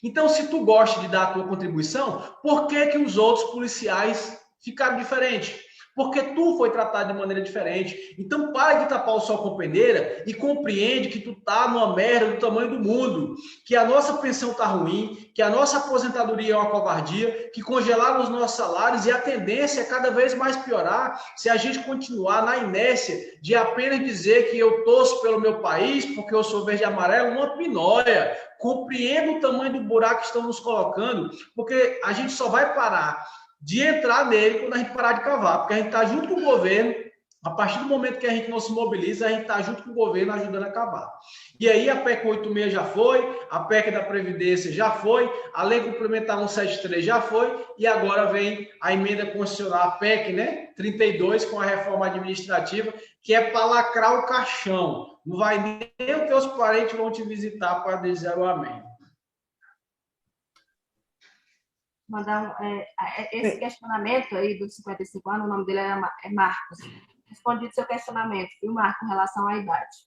Então, se tu gosta de dar a tua contribuição, por que os outros policiais ficaram diferentes? Porque tu foi tratado de maneira diferente. Então, para de tapar o sol com peneira e compreende que tu tá numa merda do tamanho do mundo, que a nossa pensão tá ruim, que a nossa aposentadoria é uma covardia, que congelaram os nossos salários e a tendência é cada vez mais piorar se a gente continuar na inércia de apenas dizer que eu torço pelo meu país porque eu sou verde e amarelo, uma pinóia. Compreenda o tamanho do buraco que estão nos colocando, porque a gente só vai parar de entrar nele quando a gente parar de cavar, porque a gente está junto com o governo, A partir do momento que a gente não se mobiliza, a gente está junto com o governo ajudando a acabar. E aí a PEC 86 já foi, a PEC da Previdência já foi, a Lei Complementar 173 já foi, e agora vem a emenda constitucional, a PEC, né, 32, com a reforma administrativa, que é para lacrar o caixão. Não vai nem os teus parentes vão te visitar para dizer o amém. Mandar esse questionamento aí dos 55 anos, o nome dele é Marcos. Respondido seu questionamento, viu, Marco, em relação à idade.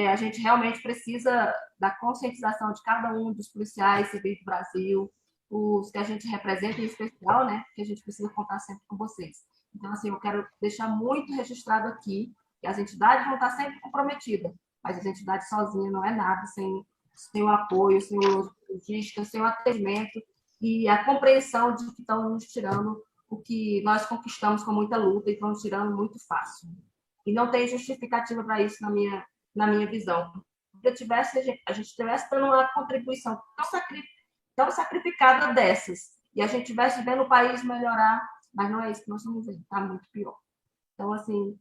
A gente realmente precisa da conscientização de cada um dos policiais civis do Brasil, os que a gente representa em especial, né? Que a gente precisa contar sempre com vocês. Então, assim, eu quero deixar muito registrado aqui que as entidades vão estar sempre comprometidas, mas as entidades sozinhas não é nada, sem o apoio, sem o logística, sem o atendimento e a compreensão de que estão nos tirando o que nós conquistamos com muita luta e estão nos tirando muito fácil. E não tem justificativa para isso na minha visão. Se a gente tivesse dando uma contribuição tão sacrificada dessas, e a gente tivesse vendo o país melhorar, mas não é isso que nós estamos vendo, está muito pior. Então, assim,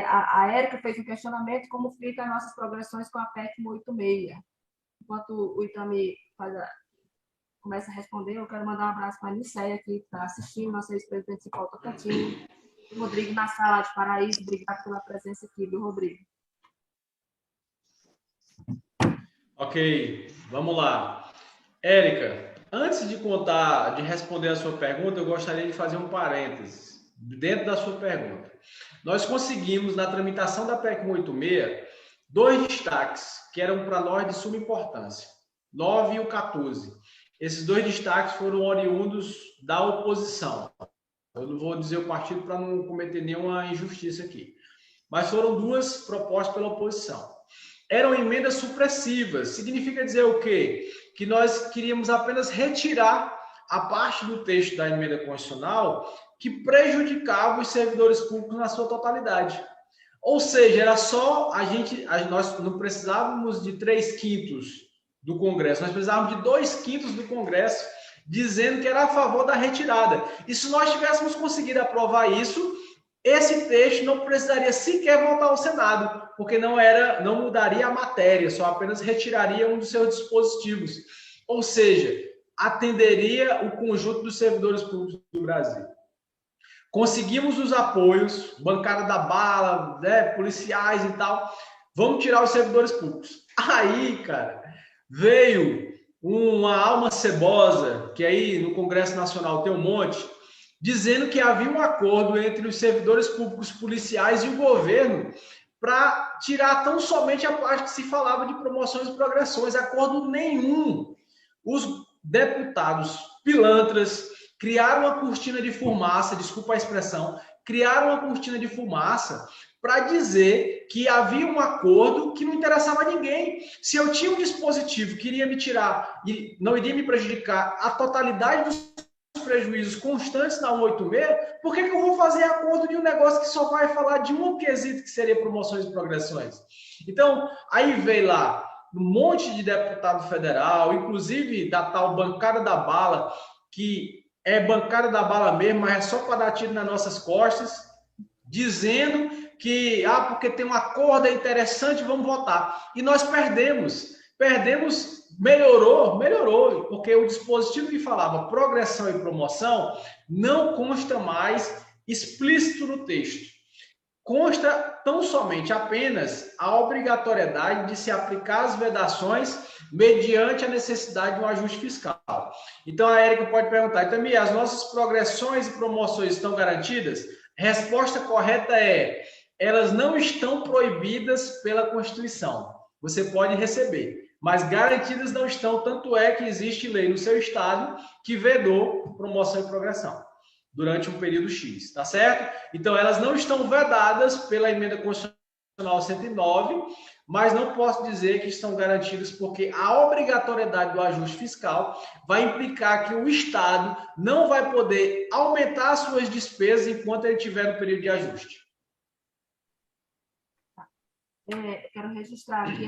a Érica fez um questionamento como ficam as nossas progressões com a PEC 186. Enquanto o Itami começa a responder, eu quero mandar um abraço para a Niceia, que está assistindo, nossa ex-presidente de Tocantins, o Rodrigo na sala de Paraíso, obrigado pela presença aqui, viu, Rodrigo? Ok, vamos lá. Érica, antes de responder a sua pergunta, eu gostaria de fazer um parênteses dentro da sua pergunta. Nós conseguimos, na tramitação da PEC 186, 2 destaques que eram para nós de suma importância, 9 e o 14. Esses 2 destaques foram oriundos da oposição. Eu não vou dizer o partido para não cometer nenhuma injustiça aqui. Mas foram 2 propostas pela oposição. Eram emendas supressivas. Significa dizer o quê? Que nós queríamos apenas retirar a parte do texto da emenda constitucional que prejudicava os servidores públicos na sua totalidade. Ou seja, era só nós não precisávamos de 3/5 do Congresso, nós precisávamos de 2/5 do Congresso dizendo que era a favor da retirada. E se nós tivéssemos conseguido aprovar isso, esse texto não precisaria sequer voltar ao Senado, porque não mudaria a matéria, só apenas retiraria um dos seus dispositivos. Ou seja, atenderia o conjunto dos servidores públicos do Brasil. Conseguimos os apoios, bancada da bala, né, policiais e tal. Vamos tirar os servidores públicos. Aí, cara, veio uma alma cebosa, que aí no Congresso Nacional tem um monte, dizendo que havia um acordo entre os servidores públicos policiais e o governo para tirar tão somente a parte que se falava de promoções e progressões. Acordo nenhum. Os deputados pilantras criaram uma cortina de fumaça, desculpa a expressão, criaram uma cortina de fumaça para dizer que havia um acordo que não interessava a ninguém. Se eu tinha um dispositivo que iria me tirar e não iria me prejudicar a totalidade dos prejuízos constantes na 186, por que eu vou fazer acordo de um negócio que só vai falar de um quesito que seria promoções e progressões? Então, aí veio lá um monte de deputado federal, inclusive da tal bancada da bala, que é bancada da bala mesmo, mas é só para dar tiro nas nossas costas, dizendo que, porque tem um acordo, é interessante, vamos votar. E nós perdemos, melhorou, porque o dispositivo que falava progressão e promoção não consta mais explícito no texto. Consta tão somente apenas a obrigatoriedade de se aplicar as vedações mediante a necessidade de um ajuste fiscal. Então, a Érica pode perguntar, Itami, as nossas progressões e promoções estão garantidas? A resposta correta é, elas não estão proibidas pela Constituição. Você pode receber, mas garantidas não estão, tanto é que existe lei no seu estado que vedou promoção e progressão durante um período X, tá certo? Então, elas não estão vedadas pela emenda constitucional 109, mas não posso dizer que estão garantidas porque a obrigatoriedade do ajuste fiscal vai implicar que o Estado não vai poder aumentar as suas despesas enquanto ele estiver no período de ajuste. Quero registrar aqui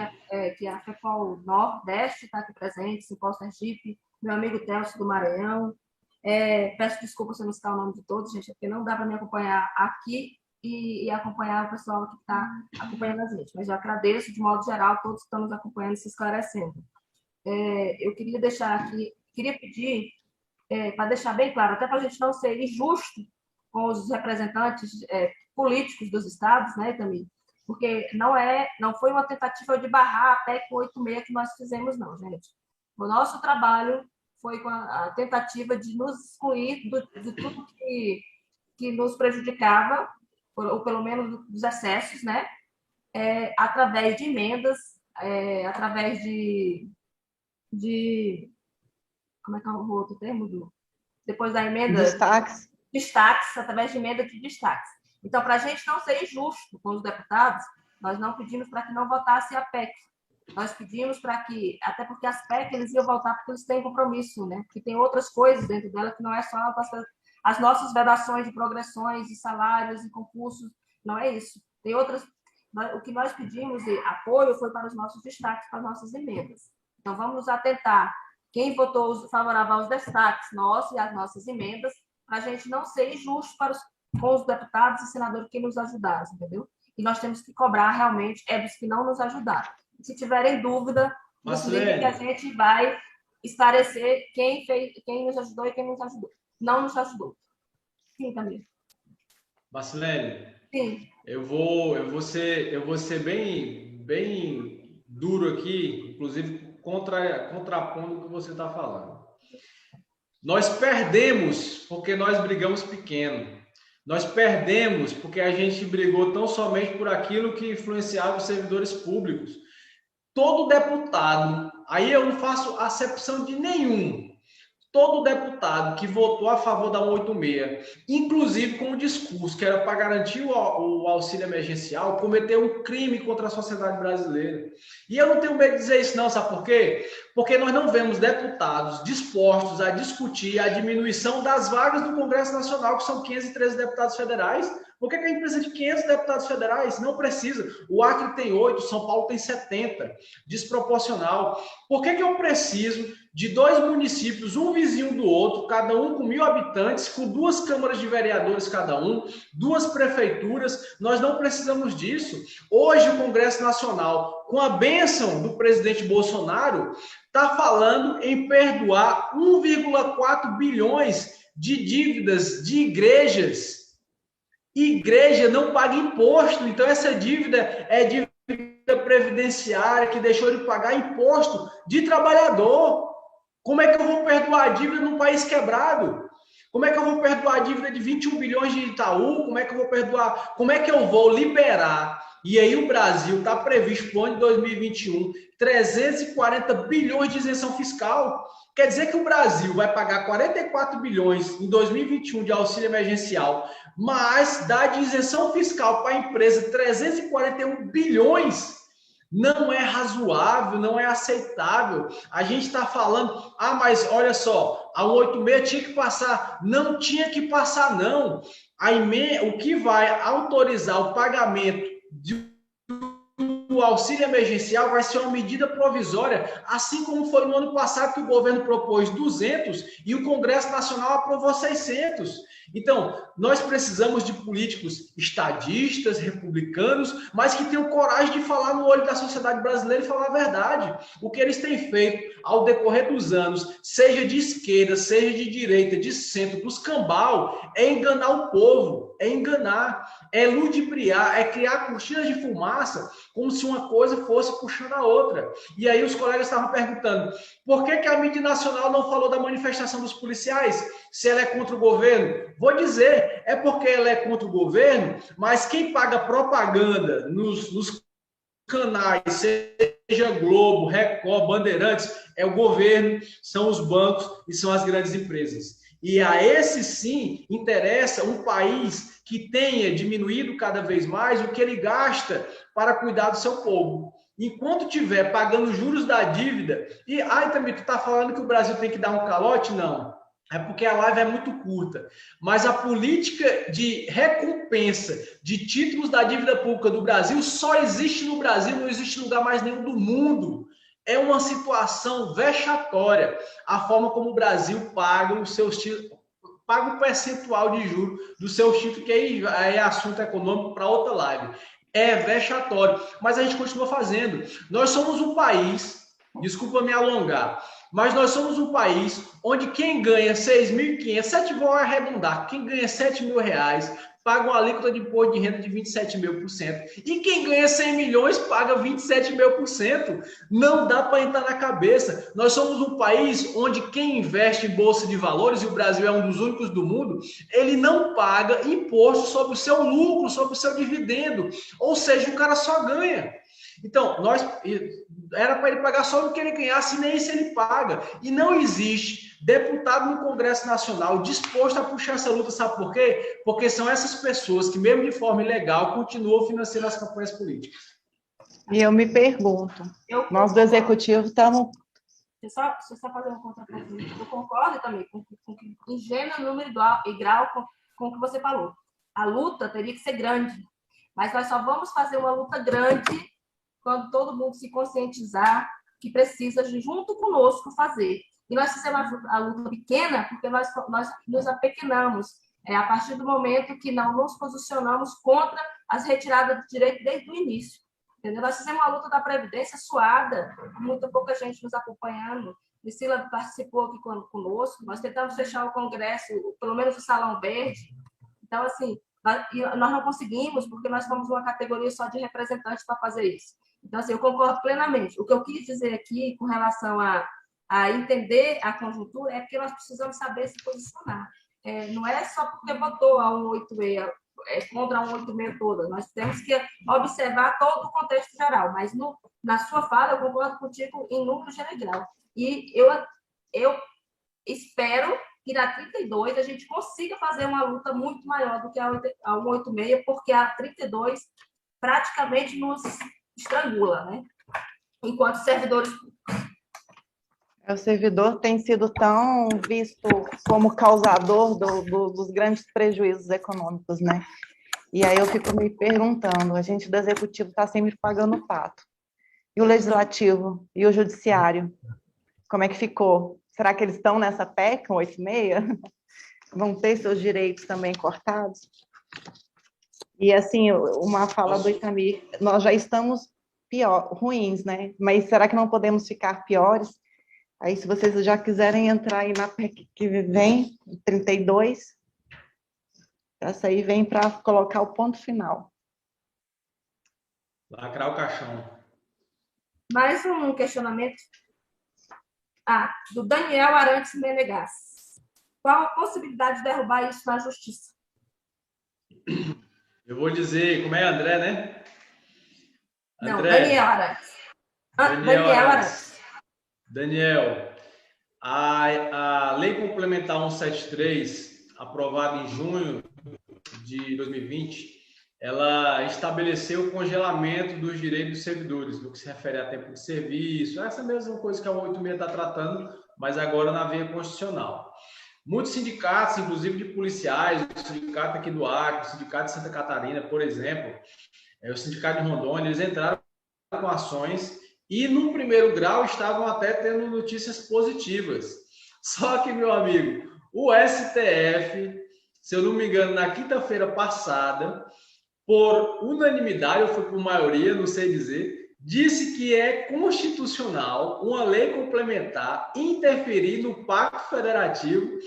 que a FEPOL Nordeste está aqui presente, Simpol Sergipe, meu amigo Telcio do Maranhão. Peço desculpa se eu não citar o nome de todos, gente, porque não dá para me acompanhar aqui e acompanhar o pessoal que está acompanhando a gente. Mas eu agradeço, de modo geral, todos que estão nos acompanhando e se esclarecendo. Eu queria deixar aqui, queria pedir, para deixar bem claro, até para a gente não ser injusto com os representantes políticos dos estados, né, também, porque não foi uma tentativa de barrar a PEC 86 que nós fizemos, não, gente. O nosso trabalho foi com a tentativa de nos excluir de tudo que nos prejudicava, ou pelo menos dos excessos, né? Através de emendas, através de como é que é o outro termo? Depois da emenda... Destaques, através de emenda de destaques. Então, para a gente não ser injusto com os deputados, nós não pedimos para que não votasse a PEC. Nós pedimos para que, até porque as PEC eles iam votar porque eles têm compromisso, né? Porque tem outras coisas dentro dela que não é só as nossas vedações de progressões, de salários e concursos, não é isso. Tem outras. O que nós pedimos de apoio foi para os nossos destaques, para as nossas emendas. Então, vamos nos atentar. Quem votou favorável aos destaques, nós e as nossas emendas, para a gente não ser injusto com os deputados e senadores que nos ajudaram, entendeu? E nós temos que cobrar realmente dos que não nos ajudaram. Se tiverem dúvida, nos liguem que a gente vai esclarecer quem nos ajudou e quem não nos ajudou. Sim, também. Marcelene, sim. Eu vou ser bem duro aqui, inclusive contrapondo o que você está falando. Nós perdemos porque nós brigamos pequeno. Nós perdemos porque a gente brigou tão somente por aquilo que influenciava os servidores públicos. Todo deputado, aí eu não faço acepção de nenhum, todo deputado que votou a favor da 186, inclusive com o discurso que era para garantir o auxílio emergencial, cometeu um crime contra a sociedade brasileira. E eu não tenho medo de dizer isso não, sabe por quê? Porque nós não vemos deputados dispostos a discutir a diminuição das vagas do Congresso Nacional, que são 513 deputados federais. Por que a gente precisa de 500 deputados federais? Não precisa. O Acre tem 8, São Paulo tem 70. Desproporcional. Por que eu preciso de 2 municípios, um vizinho do outro, cada um com 1.000 habitantes, com 2 câmaras de vereadores cada um, 2 prefeituras? Nós não precisamos disso. Hoje o Congresso Nacional, com a bênção do presidente Bolsonaro, está falando em perdoar 1,4 bilhões de dívidas de igrejas. Igreja não paga imposto, então essa dívida é dívida previdenciária que deixou de pagar imposto de trabalhador. Como é que eu vou perdoar a dívida num país quebrado? Como é que eu vou perdoar a dívida de 21 bilhões de Itaú? Como é que eu vou perdoar? Como é que eu vou liberar? E aí o Brasil está previsto para o ano de 2021 340 bilhões de isenção fiscal. Quer dizer que o Brasil vai pagar 44 bilhões em 2021 de auxílio emergencial, mas dá de isenção fiscal para a empresa 341 bilhões. Não é razoável, não é aceitável. A gente está falando, mas olha só, a 186 tinha que passar. Não tinha que passar, não. O que vai autorizar o pagamento do auxílio emergencial vai ser uma medida provisória, assim como foi no ano passado que o governo propôs 200 e o Congresso Nacional aprovou 600. Então, nós precisamos de políticos estadistas, republicanos, mas que tenham coragem de falar no olho da sociedade brasileira e falar a verdade. O que eles têm feito ao decorrer dos anos, seja de esquerda, seja de direita, de centro, para os cambal, é enganar o povo, é enganar, é ludibriar, é criar cortinas de fumaça, como se uma coisa fosse puxando a outra. E aí os colegas estavam perguntando, por que a mídia nacional não falou da manifestação dos policiais, se ela é contra o governo? Vou dizer, é porque ela é contra o governo, mas quem paga propaganda nos canais, seja Globo, Record, Bandeirantes, é o governo, são os bancos e são as grandes empresas. E a esse sim interessa um país que tenha diminuído cada vez mais o que ele gasta para cuidar do seu povo. Enquanto estiver pagando juros da dívida, também tu está falando que o Brasil tem que dar um calote? Não. É porque a live é muito curta. Mas a política de recompensa de títulos da dívida pública do Brasil só existe no Brasil, não existe em lugar mais nenhum do mundo. É uma situação vexatória a forma como o Brasil paga paga um percentual de juros do seu título, que aí é assunto econômico para outra live. É vexatório, mas a gente continua fazendo. Nós somos um país, desculpa me alongar, mas nós somos um país onde quem ganha 6.500, vou arredondar, quem ganha R$7.000 paga uma alíquota de imposto de renda de 27.000%. E quem ganha 100 milhões paga 27.000%. Não dá para entrar na cabeça. Nós somos um país onde quem investe em bolsa de valores, e o Brasil é um dos únicos do mundo, ele não paga imposto sobre o seu lucro, sobre o seu dividendo. Ou seja, o cara só ganha. Então, era para ele pagar só o que ele ganhasse, nem isso ele paga. E não existe deputado no Congresso Nacional disposto a puxar essa luta, sabe por quê? Porque são essas pessoas que, mesmo de forma ilegal, continuam financiando as campanhas políticas. E eu me pergunto, nós do Executivo estamos... Deixa eu só fazer uma contraponto. Eu concordo também com em gênero, número e grau com o que você falou. A luta teria que ser grande, mas nós só vamos fazer uma luta grande quando todo mundo se conscientizar que precisa, junto conosco, fazer. E nós fizemos a luta pequena porque nós nos apequenamos. A partir do momento que não nos posicionamos contra as retiradas de direito desde o início. Entendeu? Nós fizemos uma luta da Previdência suada, muita pouca gente nos acompanhando. Priscila participou aqui conosco, nós tentamos fechar o Congresso, pelo menos o Salão Verde. Então, assim, nós não conseguimos, porque nós fomos uma categoria só de representantes para fazer isso. Então, assim, eu concordo plenamente. O que eu quis dizer aqui, com relação a entender a conjuntura, é que nós precisamos saber se posicionar. Não é só porque votou a 186, contra a 186 toda. Nós temos que observar todo o contexto geral. Mas, na sua fala, eu concordo contigo em número geral. E eu espero que na 32 a gente consiga fazer uma luta muito maior do que a 186, porque a 32 praticamente nos estrangula, né? Enquanto servidores públicos. O servidor tem sido tão visto como causador dos grandes prejuízos econômicos, né? E aí eu fico me perguntando, a gente do Executivo está sempre pagando o pato. E o Legislativo? E o Judiciário? Como é que ficou? Será que eles estão nessa PEC 186? Vão ter seus direitos também cortados? E, assim, uma fala do Itamir, nós já estamos ruins, né? Mas será que não podemos ficar piores? Aí, se vocês já quiserem entrar aí na PEC que vem, 32, essa aí vem para colocar o ponto final. Lacrar o caixão. Mais um questionamento. Do Daniel Arantes Menegas. Qual a possibilidade de derrubar isso na justiça? Eu vou dizer, como é André, né? Não, André. Daniel Arantes. Daniel Arantes. Daniel, a Lei Complementar 173, aprovada em junho de 2020, ela estabeleceu o congelamento dos direitos dos servidores, no que se refere a tempo de serviço, essa mesma coisa que a 186 está tratando, mas agora na via constitucional. Muitos sindicatos, inclusive de policiais, o sindicato aqui do Acre, o sindicato de Santa Catarina, por exemplo, o sindicato de Rondônia, eles entraram com ações e, num primeiro grau, estavam até tendo notícias positivas. Só que, meu amigo, o STF, se eu não me engano, na quinta-feira passada, por unanimidade, ou foi por maioria, não sei dizer, disse que é constitucional uma lei complementar interferir no Pacto Federativo,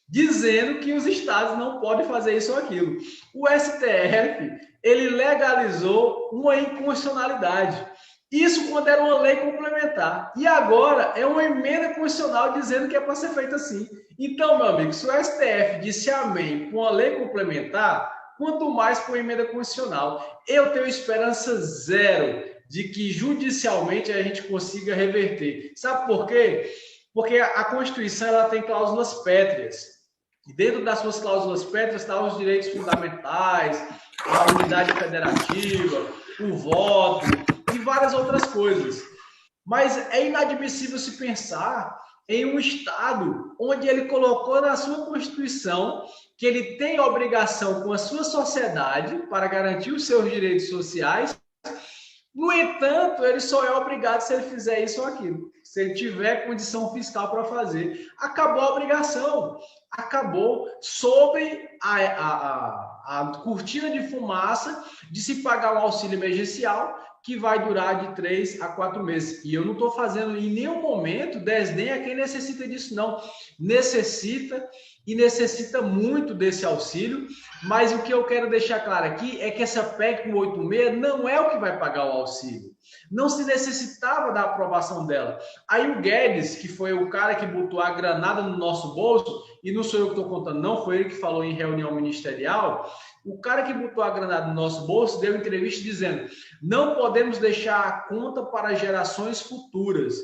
dizendo que os estados não podem fazer isso ou aquilo. O STF, ele legalizou uma inconstitucionalidade. Isso quando era uma lei complementar. E agora é uma emenda constitucional dizendo que é para ser feito assim. Então, meu amigo, se o STF disse amém com uma lei complementar, quanto mais com a emenda constitucional. Eu tenho esperança zero de que judicialmente a gente consiga reverter. Sabe por quê? Porque a Constituição ela tem cláusulas pétreas. E dentro das suas cláusulas pétreas estão os direitos fundamentais, a unidade federativa, o voto e várias outras coisas. Mas é inadmissível se pensar em um Estado onde ele colocou na sua Constituição que ele tem obrigação com a sua sociedade para garantir os seus direitos sociais. No entanto, ele só é obrigado se ele fizer isso ou aquilo. Se ele tiver condição fiscal para fazer. Acabou a obrigação. acabou sob a cortina de fumaça de se pagar o auxílio emergencial, que vai durar de 3 a 4 meses. E eu não estou fazendo em nenhum momento desdém a quem necessita disso, não. Necessita e necessita muito desse auxílio, mas o que eu quero deixar claro aqui é que essa PEC 186 não é o que vai pagar o auxílio. Não se necessitava da aprovação dela. Aí o Guedes, que foi o cara que botou a granada no nosso bolso, e não sou eu que estou contando, não, foi ele que falou em reunião ministerial, o cara que botou a granada no nosso bolso deu entrevista dizendo: não podemos deixar a conta para gerações futuras,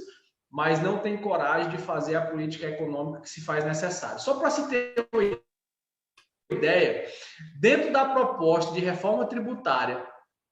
mas não tem coragem de fazer a política econômica que se faz necessária. Só para se ter uma ideia, dentro da proposta de reforma tributária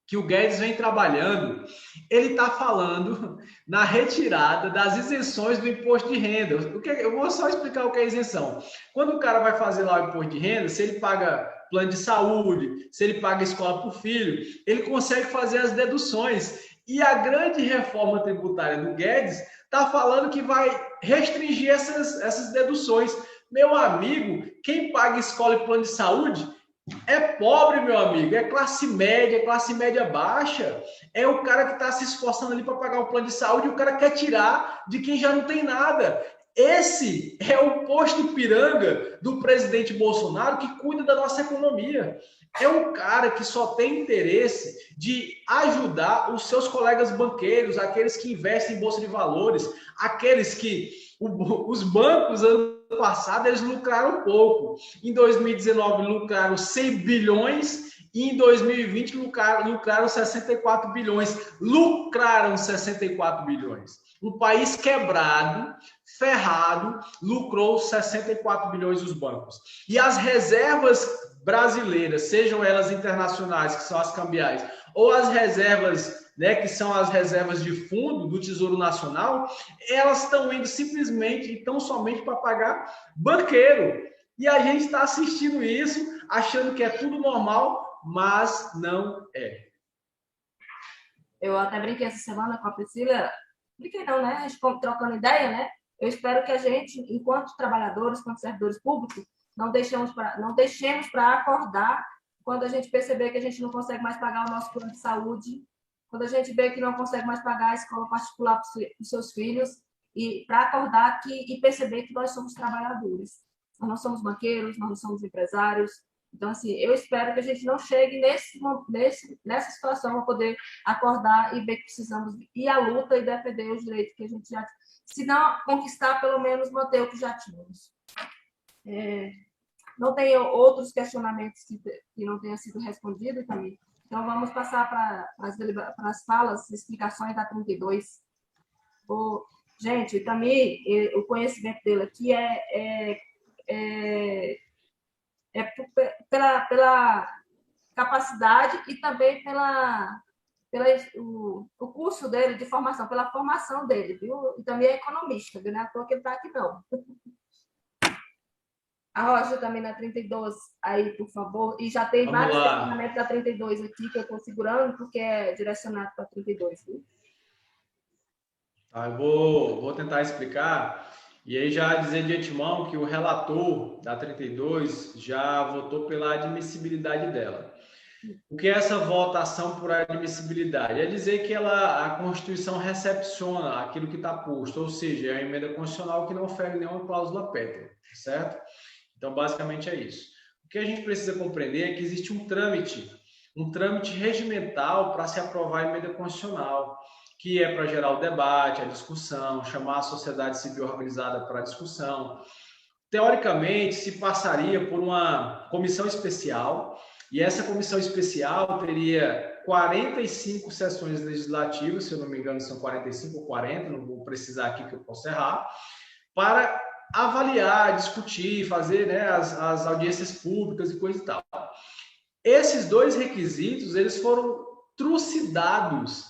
que o Guedes vem trabalhando, ele está falando na retirada das isenções do imposto de renda. Eu vou só explicar o que é isenção. Quando o cara vai fazer lá o imposto de renda, se ele paga plano de saúde, se ele paga escola para o filho, ele consegue fazer as deduções. E a grande reforma tributária do Guedes está falando que vai restringir essas deduções. Meu amigo, quem paga escola e plano de saúde é pobre, meu amigo, é classe média baixa, é o cara que está se esforçando ali para pagar o plano de saúde e o cara quer tirar de quem já não tem nada. Esse é o posto piranga do presidente Bolsonaro que cuida da nossa economia. É um cara que só tem interesse de ajudar os seus colegas banqueiros, aqueles que investem em bolsa de valores, aqueles que os bancos ano passado eles lucraram pouco. Em 2019 lucraram 100 bilhões e em 2020 lucraram 64 bilhões. Lucraram 64 bilhões. Um país quebrado, ferrado, lucrou 64 bilhões os bancos. E as reservas brasileiras, sejam elas internacionais, que são as cambiais, ou as reservas, né, que são as reservas de fundo do Tesouro Nacional, elas estão indo simplesmente e tão somente para pagar banqueiro. E a gente está assistindo isso, achando que é tudo normal, mas não é. Eu até brinquei essa semana com a Priscila, brinquei não, né? A gente trocando ideia, né? Eu espero que a gente, enquanto trabalhadores, enquanto servidores públicos, não deixemos para acordar quando a gente perceber que a gente não consegue mais pagar o nosso plano de saúde, quando a gente vê que não consegue mais pagar a escola particular para os seus filhos, e para acordar aqui e perceber que nós somos trabalhadores. Nós não somos banqueiros, nós não somos empresários. Então, assim, eu espero que a gente não chegue nessa situação para poder acordar e ver que precisamos ir à luta e defender os direitos que a gente já... Se não conquistar, pelo menos manter o que já tínhamos. Não tem outros questionamentos que não tenham sido respondidos também. Então, vamos passar para as falas, explicações da 32. Gente, também o conhecimento dele aqui pela capacidade e também o curso dele de formação, pela formação dele, viu? E também é economista, viu? Não é à toa que ele está aqui, não. A Rocha também na 32, aí, por favor. E já tem vários questionamentos da 32 aqui que eu estou segurando, porque é direcionado para 32, viu? Tá, eu vou tentar explicar. E aí já dizer de antemão que o relator da 32 já votou pela admissibilidade dela. O que é essa votação por admissibilidade? É dizer que a Constituição recepciona aquilo que está posto, ou seja, é a emenda constitucional que não fere nenhuma cláusula pétrea, certo? Então, basicamente é isso. O que a gente precisa compreender é que existe um trâmite regimental para se aprovar a emenda constitucional, que é para gerar o debate, a discussão, chamar a sociedade civil organizada para a discussão. Teoricamente, se passaria por uma comissão especial, e essa comissão especial teria 45 sessões legislativas, se eu não me engano são 45 ou 40, não vou precisar aqui que eu posso errar, para avaliar, discutir, fazer, né, as audiências públicas e coisa e tal. Esses dois requisitos, eles foram trucidados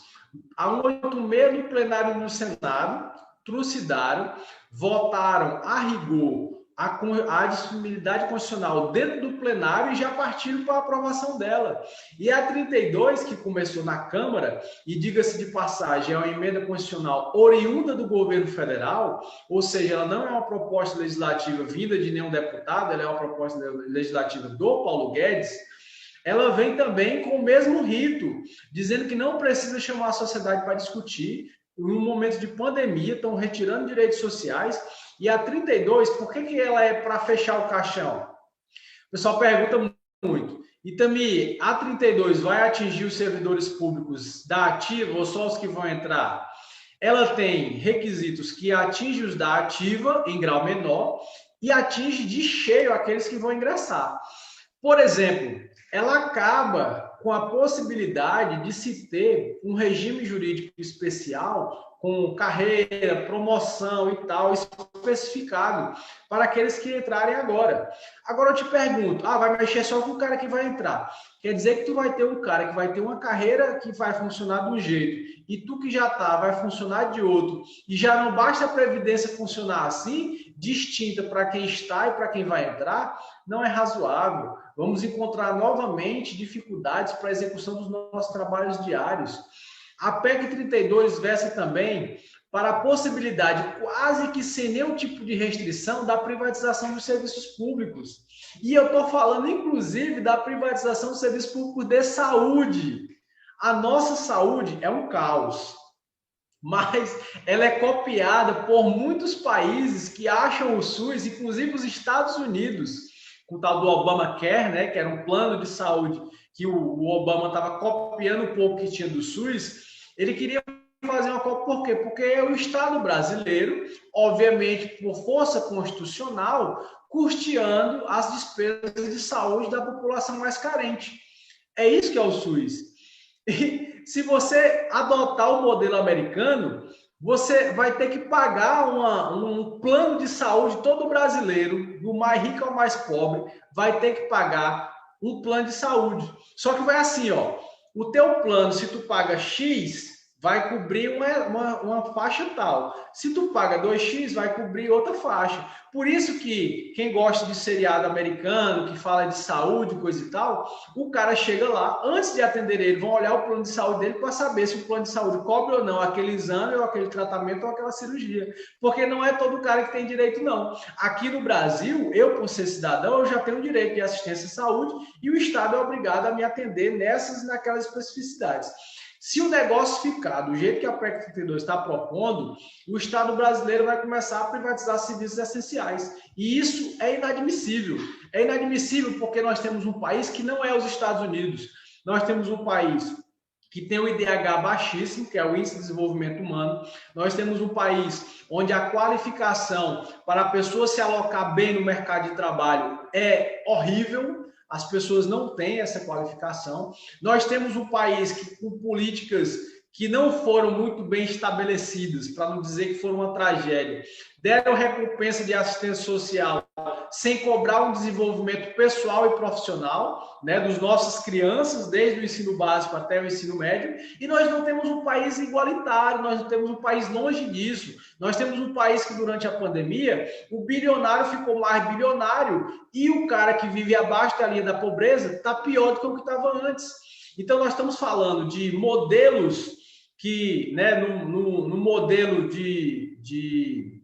a 186 no plenário no Senado, trucidaram, votaram a rigor a disponibilidade constitucional dentro do plenário e já partiram para a aprovação dela. E a 32, que começou na Câmara, e diga-se de passagem, é uma emenda constitucional oriunda do governo federal, ou seja, ela não é uma proposta legislativa vinda de nenhum deputado, ela é uma proposta legislativa do Paulo Guedes. Ela vem também com o mesmo rito, dizendo que não precisa chamar a sociedade para discutir. Em um momento de pandemia, estão retirando direitos sociais. E a 32, por que ela é para fechar o caixão? O pessoal pergunta muito. Itami, a 32 vai atingir os servidores públicos da ativa ou só os que vão entrar? Ela tem requisitos que atingem os da ativa em grau menor e atinge de cheio aqueles que vão ingressar. Por exemplo, ela acaba com a possibilidade de se ter um regime jurídico especial com carreira, promoção e tal, especificado para aqueles que entrarem agora. Agora eu te pergunto, vai mexer só com o cara que vai entrar. Quer dizer que tu vai ter um cara que vai ter uma carreira que vai funcionar de um jeito, e tu que já está vai funcionar de outro, e já não basta a Previdência funcionar assim, distinta para quem está e para quem vai entrar, não é razoável. Vamos encontrar novamente dificuldades para a execução dos nossos trabalhos diários. A PEC 32 versa também para a possibilidade, quase que sem nenhum tipo de restrição, da privatização dos serviços públicos. E eu estou falando, inclusive, da privatização dos serviços públicos de saúde. A nossa saúde é um caos, mas ela é copiada por muitos países que acham o SUS, inclusive os Estados Unidos, com o tal do Obamacare, né, que era um plano de saúde que o Obama estava copiando um pouco que tinha do SUS. Ele queria fazer uma cópia, por quê? Porque o Estado brasileiro, obviamente por força constitucional, custeando as despesas de saúde da população mais carente. É isso que é o SUS. E se você adotar o modelo americano, você vai ter que pagar um plano de saúde todo brasileiro, do mais rico ao mais pobre, vai ter que pagar um plano de saúde. Só que vai assim, ó, o teu plano, se tu paga X, vai cobrir uma faixa tal. Se tu paga 2x, vai cobrir outra faixa. Por isso que quem gosta de seriado americano, que fala de saúde, coisa e tal, o cara chega lá, antes de atender ele, vão olhar o plano de saúde dele para saber se o plano de saúde cobre ou não aquele exame, ou aquele tratamento, ou aquela cirurgia. Porque não é todo cara que tem direito, não. Aqui no Brasil, eu, por ser cidadão, eu já tenho direito de assistência à saúde e o Estado é obrigado a me atender nessas e naquelas especificidades. Se o negócio ficar do jeito que a PEC 32 está propondo, o Estado brasileiro vai começar a privatizar serviços essenciais. E isso é inadmissível. É inadmissível porque nós temos um país que não é os Estados Unidos. Nós temos um país que tem o IDH baixíssimo, que é o Índice de Desenvolvimento Humano. Nós temos um país onde a qualificação para a pessoa se alocar bem no mercado de trabalho é horrível. As pessoas não têm essa qualificação. Nós temos um país que, com políticas que não foram muito bem estabelecidas, para não dizer que foram uma tragédia, deram recompensa de assistência social sem cobrar um desenvolvimento pessoal e profissional, né, dos nossas crianças, desde o ensino básico até o ensino médio, e nós não temos um país igualitário, nós não temos um país longe disso. Nós temos um país que, durante a pandemia, o bilionário ficou mais bilionário e o cara que vive abaixo da linha da pobreza está pior do que o que estava antes. Então, nós estamos falando de modelos que, né, no modelo de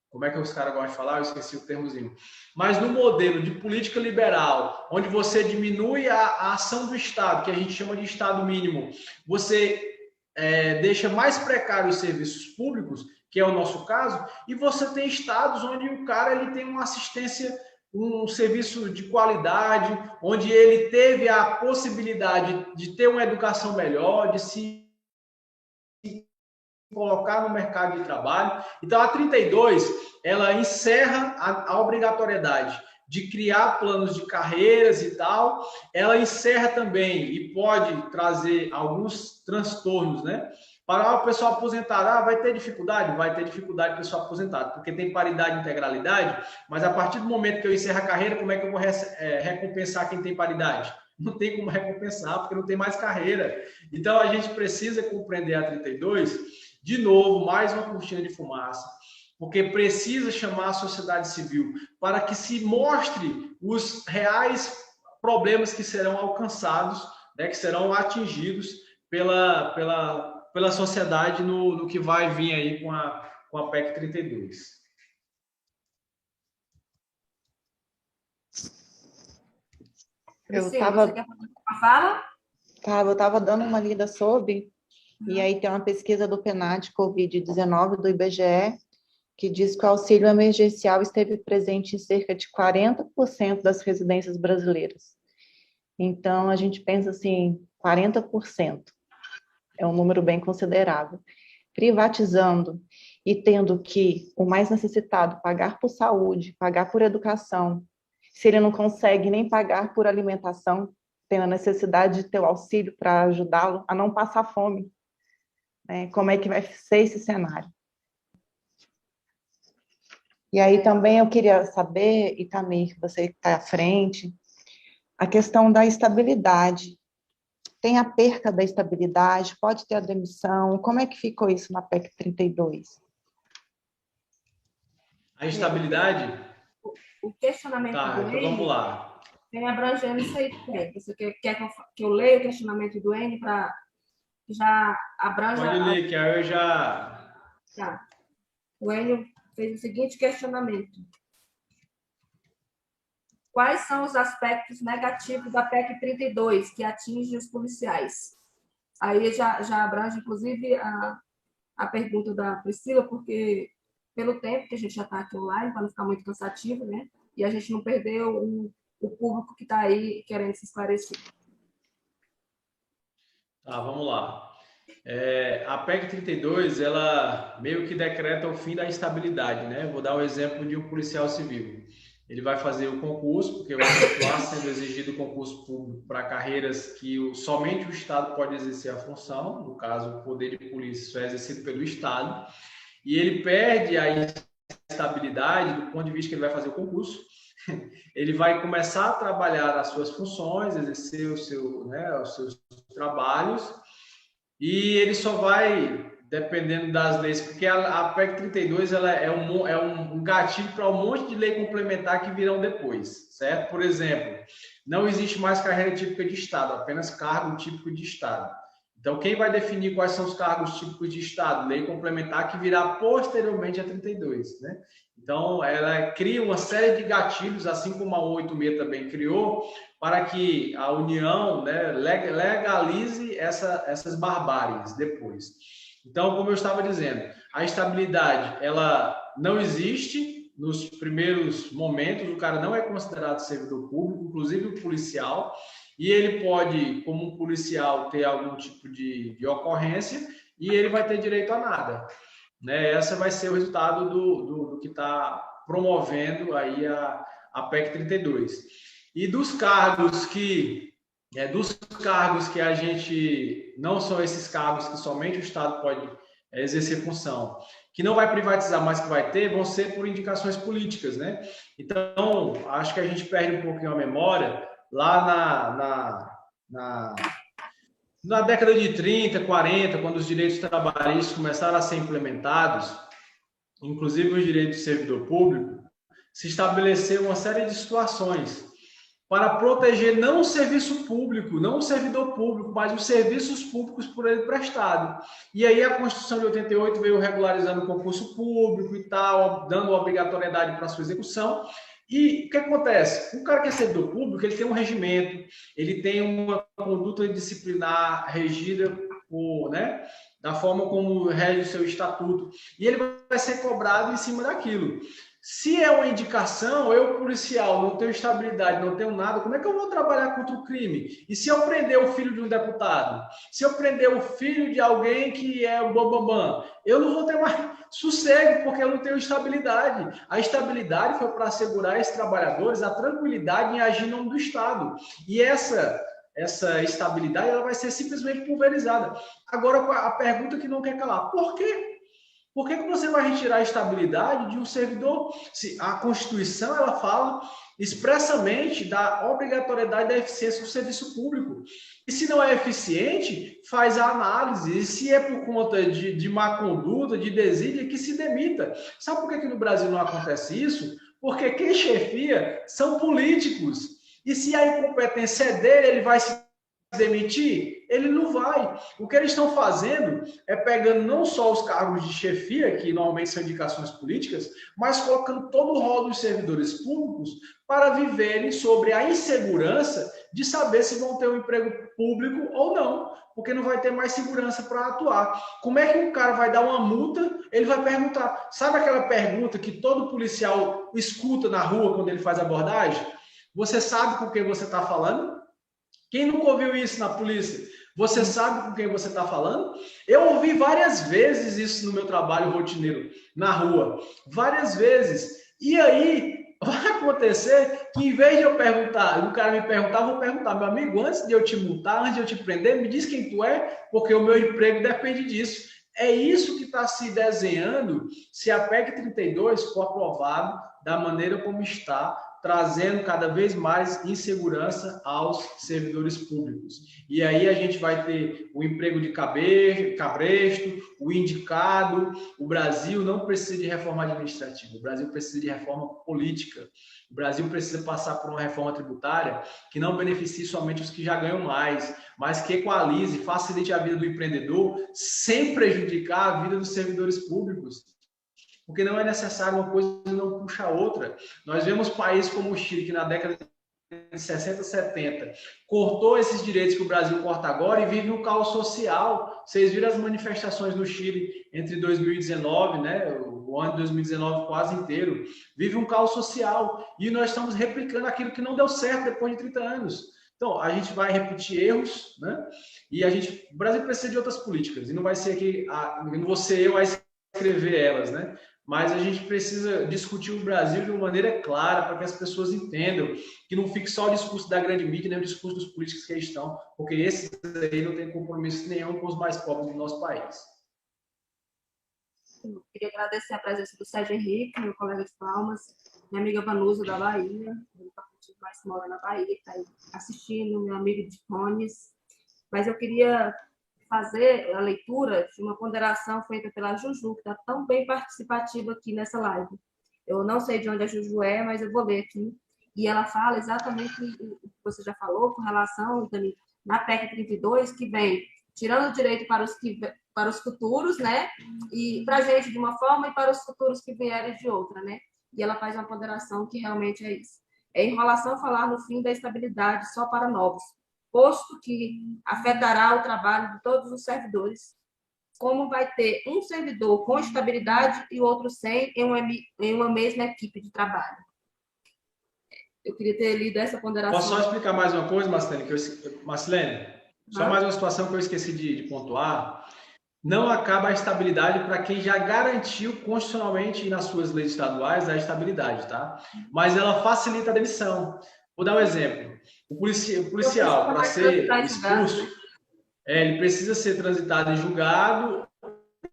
como é que os caras gostam de falar? Eu esqueci o termozinho. Mas no modelo de política liberal, onde você diminui a ação do Estado, que a gente chama de Estado mínimo, você deixa mais precários os serviços públicos, que é o nosso caso, e você tem estados onde o cara ele tem uma assistência, um serviço de qualidade, onde ele teve a possibilidade de ter uma educação melhor, de se colocar no mercado de trabalho. Então, a 32, ela encerra a obrigatoriedade de criar planos de carreiras e tal. Ela encerra também e pode trazer alguns transtornos, né? Para o pessoal aposentado, vai ter dificuldade? Vai ter dificuldade o pessoal aposentado, porque tem paridade e integralidade, mas a partir do momento que eu encerro a carreira, como é que eu vou recompensar quem tem paridade? Não tem como recompensar, porque não tem mais carreira. Então, a gente precisa compreender a 32, de novo, mais uma cortina de fumaça, porque precisa chamar a sociedade civil para que se mostre os reais problemas que serão alcançados, né, que serão atingidos pela sociedade no que vai vir aí com a PEC 32. Priscila, você quer fazer uma fala? Eu estava dando uma lida sobre, e aí tem uma pesquisa do PNAD Covid-19 do IBGE, que diz que o auxílio emergencial esteve presente em cerca de 40% das residências brasileiras. Então, a gente pensa assim, 40%. É um número bem considerável. Privatizando e tendo que o mais necessitado pagar por saúde, pagar por educação, se ele não consegue nem pagar por alimentação, tem a necessidade de ter o auxílio para ajudá-lo a não passar fome. Né? Como é que vai ser esse cenário? E aí também eu queria saber, Itamir, você que está à frente, a questão da estabilidade. Tem a perca da estabilidade, pode ter a demissão, como é que ficou isso na PEC 32? A estabilidade? O questionamento Tá, do então N vamos lá. tem abrangendo isso aí também. Você quer que eu leia o questionamento do N para já abranja... Pode ler, que aí eu já... Tá. O N fez o seguinte questionamento. Quais são os aspectos negativos da PEC 32 que atingem os policiais? Aí já abrange, inclusive, a pergunta da Priscila, porque pelo tempo que a gente já está aqui online, para não ficar muito cansativo, né? E a gente não perdeu o público que está aí querendo se esclarecer. Tá, vamos lá. A PEC 32, ela meio que decreta o fim da estabilidade, né? Vou dar o exemplo de um policial civil. Ele vai fazer o concurso, porque vai continuar sendo exigido o concurso público para carreiras que somente o Estado pode exercer a função, no caso, o poder de polícia só é exercido pelo Estado, e ele perde a estabilidade do ponto de vista que ele vai fazer o concurso. Ele vai começar a trabalhar as suas funções, exercer os seus trabalhos, e ele só vai, dependendo das leis, porque a PEC 32 ela é um gatilho para um monte de lei complementar que virão depois, certo? Por exemplo, não existe mais carreira típica de Estado, apenas cargo típico de Estado. Então, quem vai definir quais são os cargos típicos de Estado? Lei complementar que virá posteriormente a 32, né? Então, ela cria uma série de gatilhos, assim como a 186 também criou, para que a União, né, legalize essas barbáries depois. Então, como eu estava dizendo, a estabilidade ela não existe nos primeiros momentos, o cara não é considerado servidor público, inclusive o policial, e ele pode, como um policial, ter algum tipo de ocorrência e ele vai ter direito a nada. Né? Esse vai ser o resultado do que está promovendo aí a PEC 32. E dos cargos que a gente não são esses cargos que somente o Estado pode exercer função, que não vai privatizar, mas que vai ter, vão ser por indicações políticas, né? Então, acho que a gente perde um pouquinho a memória lá na década de 30, 40, quando os direitos trabalhistas começaram a ser implementados, inclusive os direitos do servidor público, se estabeleceu uma série de situações para proteger não o serviço público, não o servidor público, mas os serviços públicos por ele prestado. E aí a Constituição de 88 veio regularizando o concurso público e tal, dando obrigatoriedade para a sua execução. E o que acontece? O cara que é servidor público, ele tem um regimento, ele tem uma conduta disciplinar regida por, né, da forma como rege o seu estatuto, e ele vai ser cobrado em cima daquilo. Se é uma indicação, eu, policial, não tenho estabilidade, não tenho nada, como é que eu vou trabalhar contra o crime? E se eu prender o filho de um deputado? Se eu prender o filho de alguém que é o bambambam? Eu não vou ter mais sossego, porque eu não tenho estabilidade. A estabilidade foi para assegurar a esses trabalhadores a tranquilidade em agir em nome do Estado. E essa estabilidade ela vai ser simplesmente pulverizada. Agora, a pergunta que não quer calar, por quê? Por que você vai retirar a estabilidade de um servidor? Se a Constituição ela fala expressamente da obrigatoriedade da eficiência do serviço público. E se não é eficiente, faz a análise. E se é por conta de má conduta, de desídia, que se demita. Sabe por que no Brasil não acontece isso? Porque quem chefia são políticos. E se a incompetência é dele, ele vai se demitir? Ele não vai. O que eles estão fazendo é pegando não só os cargos de chefia, que normalmente são indicações políticas, mas colocando todo o rol dos servidores públicos para viverem sobre a insegurança de saber se vão ter um emprego público ou não, porque não vai ter mais segurança para atuar. Como é que um cara vai dar uma multa? Ele vai perguntar, sabe aquela pergunta que todo policial escuta na rua quando ele faz abordagem? Você sabe com quem você está falando? Quem nunca ouviu isso na polícia? Você sabe com quem você está falando? Eu ouvi várias vezes isso no meu trabalho rotineiro, na rua. Várias vezes. E aí, vai acontecer que em vez de eu perguntar, o cara me perguntar, eu vou perguntar, meu amigo, antes de eu te multar, antes de eu te prender, me diz quem tu é, porque o meu emprego depende disso. É isso que está se desenhando se a PEC 32 for aprovada da maneira como está, trazendo cada vez mais insegurança aos servidores públicos. E aí a gente vai ter o emprego de cabresto, o indicado. O Brasil não precisa de reforma administrativa, o Brasil precisa de reforma política. O Brasil precisa passar por uma reforma tributária que não beneficie somente os que já ganham mais, mas que equalize, facilite a vida do empreendedor sem prejudicar a vida dos servidores públicos. Porque não é necessário uma coisa não puxa a outra. Nós vemos países como o Chile, que na década de 60, 70, cortou esses direitos que o Brasil corta agora e vive um caos social. Vocês viram as manifestações no Chile entre 2019, né? O ano de 2019 quase inteiro. Vive um caos social. E nós estamos replicando aquilo que não deu certo depois de 30 anos. Então, a gente vai repetir erros, né? E o Brasil precisa de outras políticas. E não vai ser que não vou ser eu a escrever elas, né? Mas a gente precisa discutir o Brasil de uma maneira clara para que as pessoas entendam, que não fique só o discurso da grande mídia, nem o discurso dos políticos que estão, porque esses aí não têm compromisso nenhum com os mais pobres do nosso país. Eu queria agradecer a presença do Sérgio Henrique, meu colega de Palmas, minha amiga Vanusa da Bahia, que mais mora na Bahia, está aí assistindo, meu amigo de Fones. Mas eu queria fazer a leitura de uma ponderação feita pela Juju, que está tão bem participativa aqui nessa live. Eu não sei de onde a Juju é, mas eu vou ler aqui. E ela fala exatamente o que você já falou com relação, Dani, na PEC 32, que vem tirando o direito para os futuros, né? E para a gente de uma forma e para os futuros que vierem de outra, né? E ela faz uma ponderação que realmente é isso. É enrolação falar no fim da estabilidade só para novos, posto que afetará o trabalho de todos os servidores. Como vai ter um servidor com estabilidade e outro sem em uma mesma equipe de trabalho? Eu queria ter lido essa ponderação. Posso só explicar mais uma coisa, Marcelene? Só mais uma situação que eu esqueci de pontuar. Não acaba a estabilidade para quem já garantiu constitucionalmente nas suas leis estaduais a estabilidade, tá? Mas ela facilita a demissão. Vou dar um exemplo. O policial, para ser expulso, ele precisa ser transitado em julgado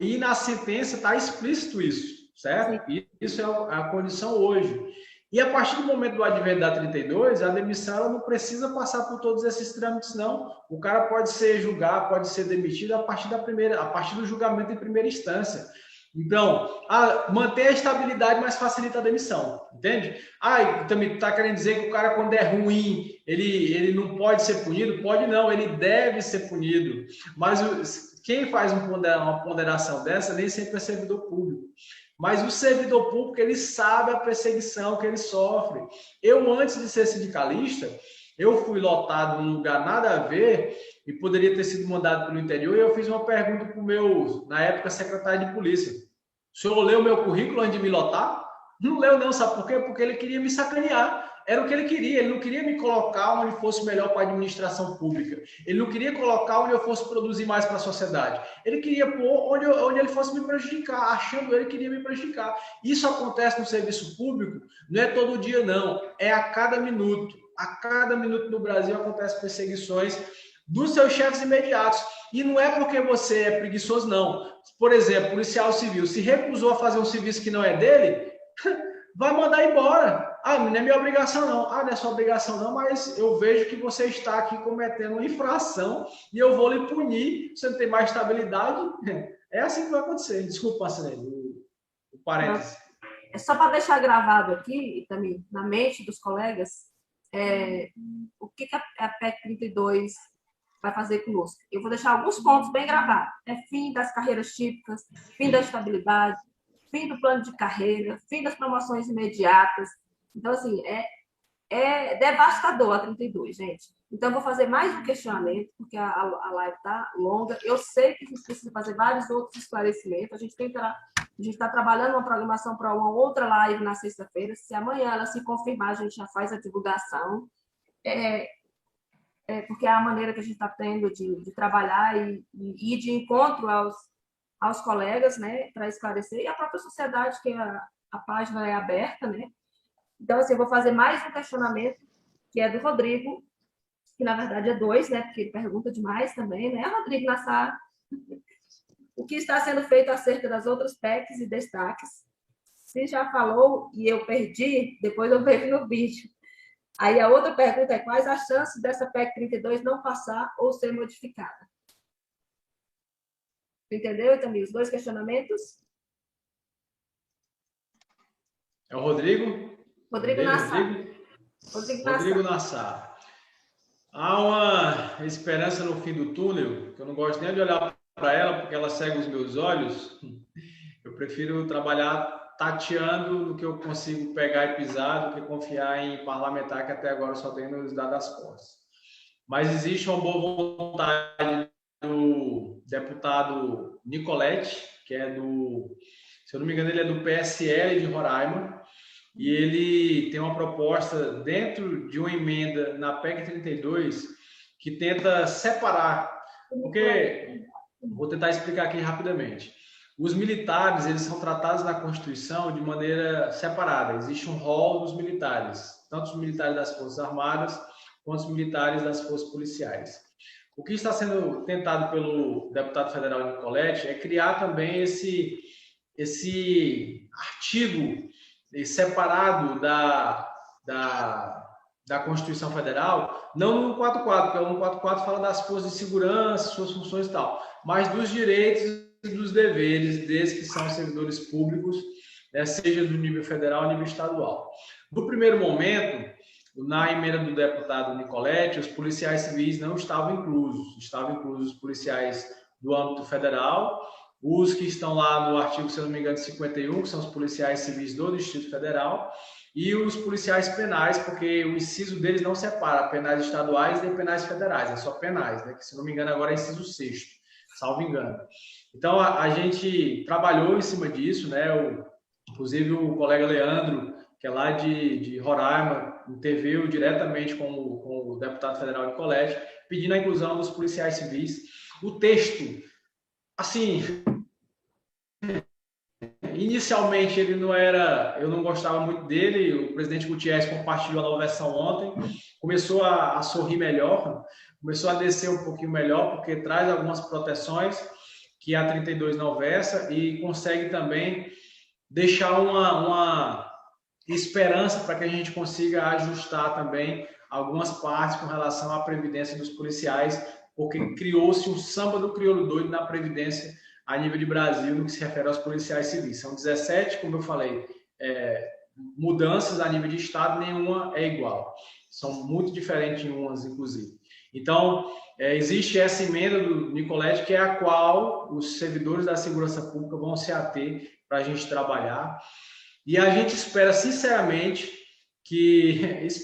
e na sentença está explícito isso, certo? Sim. Isso é a condição hoje. E a partir do momento do advento da 32, a demissão ela não precisa passar por todos esses trâmites, não. O cara pode ser julgado, pode ser demitido a partir do julgamento em primeira instância. Então, manter a estabilidade, mas facilita a demissão, entende? Também está querendo dizer que o cara, quando é ruim, ele não pode ser punido? Pode não, ele deve ser punido. Mas quem faz uma ponderação dessa nem sempre é servidor público. Mas o servidor público, ele sabe a perseguição que ele sofre. Eu, antes de ser sindicalista, eu fui lotado num lugar nada a ver e poderia ter sido mandado pelo interior, e eu fiz uma pergunta para o meu, na época, secretário de polícia. O senhor leu o meu currículo antes de me lotar? Não leu não, sabe por quê? Porque ele queria me sacanear. Era o que ele queria. Ele não queria me colocar onde fosse melhor para a administração pública. Ele não queria colocar onde eu fosse produzir mais para a sociedade. Ele queria pôr onde ele fosse me prejudicar, achando ele queria me prejudicar. Isso acontece no serviço público, não é todo dia não, é a cada minuto. A cada minuto no Brasil acontecem perseguições dos seus chefes imediatos. E não é porque você é preguiçoso, não. Por exemplo, policial civil, se recusou a fazer um serviço que não é dele, vai mandar embora. Ah, não é minha obrigação, não. Ah, não é sua obrigação, não, mas eu vejo que você está aqui cometendo uma infração e eu vou lhe punir, você não tem mais estabilidade. É assim que vai acontecer. Desculpa, Marcelo, o parênteses. É só para deixar gravado aqui, também na mente dos colegas, o que a PEC 32 vai fazer conosco. Eu vou deixar alguns pontos bem gravados. Fim das carreiras típicas, fim da estabilidade, fim do plano de carreira, fim das promoções imediatas. Então, assim, é devastador a 32, gente. Então, eu vou fazer mais um questionamento, porque a live está longa. Eu sei que a gente precisa fazer vários outros esclarecimentos. A gente está trabalhando uma programação para uma outra live na sexta-feira. Se amanhã ela se confirmar, a gente já faz a divulgação. Porque é a maneira que a gente está tendo de trabalhar e ir de encontro aos colegas, né, para esclarecer. E a própria sociedade, que a página é aberta, né? Então, assim, eu vou fazer mais um questionamento, que é do Rodrigo, que na verdade é 2, né? Porque ele pergunta demais também, né? Rodrigo Nassar, o que está sendo feito acerca das outras PECs e destaques? Se já falou e eu perdi, depois eu vejo no vídeo. Aí a outra pergunta é: quais as chances dessa PEC 32 não passar ou ser modificada? Entendeu, Itamir? Os 2 questionamentos? É o Rodrigo? Rodrigo Nassar. Rodrigo Nassar. Há uma esperança no fim do túnel, que eu não gosto nem de olhar para ela, porque ela cega os meus olhos. Eu prefiro trabalhar tateando no que eu consigo pegar e pisar do que confiar em parlamentar, que até agora só tem nos dado as costas. Mas existe uma boa vontade do deputado Nicoletti, que é se eu não me engano, ele é do PSL de Roraima, e ele tem uma proposta dentro de uma emenda na PEC 32 que tenta separar, porque, vou tentar explicar aqui rapidamente. Os militares, eles são tratados na Constituição de maneira separada. Existe um rol dos militares, tanto os militares das Forças Armadas quanto os militares das Forças Policiais. O que está sendo tentado pelo deputado federal Nicoletti é criar também esse artigo separado da Constituição Federal, não no 144, porque o 144 fala das forças de segurança, suas funções e tal, mas dos direitos e dos deveres desses que são servidores públicos, né, seja do nível federal ou nível estadual. No primeiro momento, na emenda do deputado Nicoletti, os policiais civis não estavam inclusos os policiais do âmbito federal, os que estão lá no artigo, se eu não me engano, 51, que são os policiais civis do Distrito Federal, e os policiais penais, porque o inciso deles não separa penais estaduais e penais federais, é só penais, né? Que, se não me engano, agora é inciso 6º, salvo engano. Então, a gente trabalhou em cima disso, né? Inclusive, o colega Leandro, que é lá de Roraima, interveio diretamente com o deputado federal Nicoletti, pedindo a inclusão dos policiais civis. O texto, assim, inicialmente ele não era, eu não gostava muito dele, o presidente Gutierrez compartilhou a nova versão ontem, começou a sorrir melhor, começou a descer um pouquinho melhor, porque traz algumas proteções que a 32 não versa e consegue também deixar uma esperança para que a gente consiga ajustar também algumas partes com relação à previdência dos policiais, porque criou-se um samba do crioulo doido na previdência a nível de Brasil no que se refere aos policiais civis. São 17, como eu falei, mudanças a nível de Estado, nenhuma é igual. São muito diferentes em umas, inclusive. Então, existe essa emenda do Nicoletti, que é a qual os servidores da segurança pública vão se ater para a gente trabalhar. E a gente espera, sinceramente,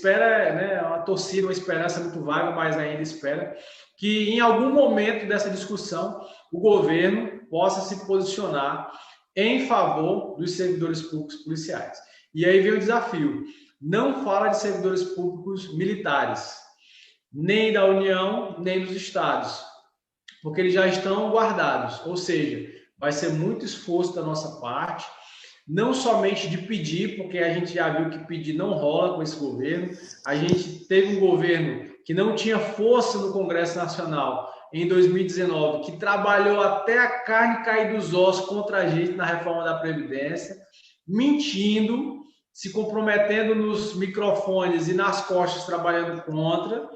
né, uma torcida, uma esperança muito vaga, mas ainda espera, que em algum momento dessa discussão o governo possa se posicionar em favor dos servidores públicos policiais. E aí vem o desafio. Não fala de servidores públicos militares, nem da União, nem dos estados, porque eles já estão guardados. Ou seja, vai ser muito esforço da nossa parte, não somente de pedir, porque a gente já viu que pedir não rola com esse governo. A gente teve um governo que não tinha força no Congresso Nacional em 2019, que trabalhou até a carne cair dos ossos contra a gente na reforma da Previdência, mentindo, se comprometendo nos microfones e nas costas, trabalhando contra.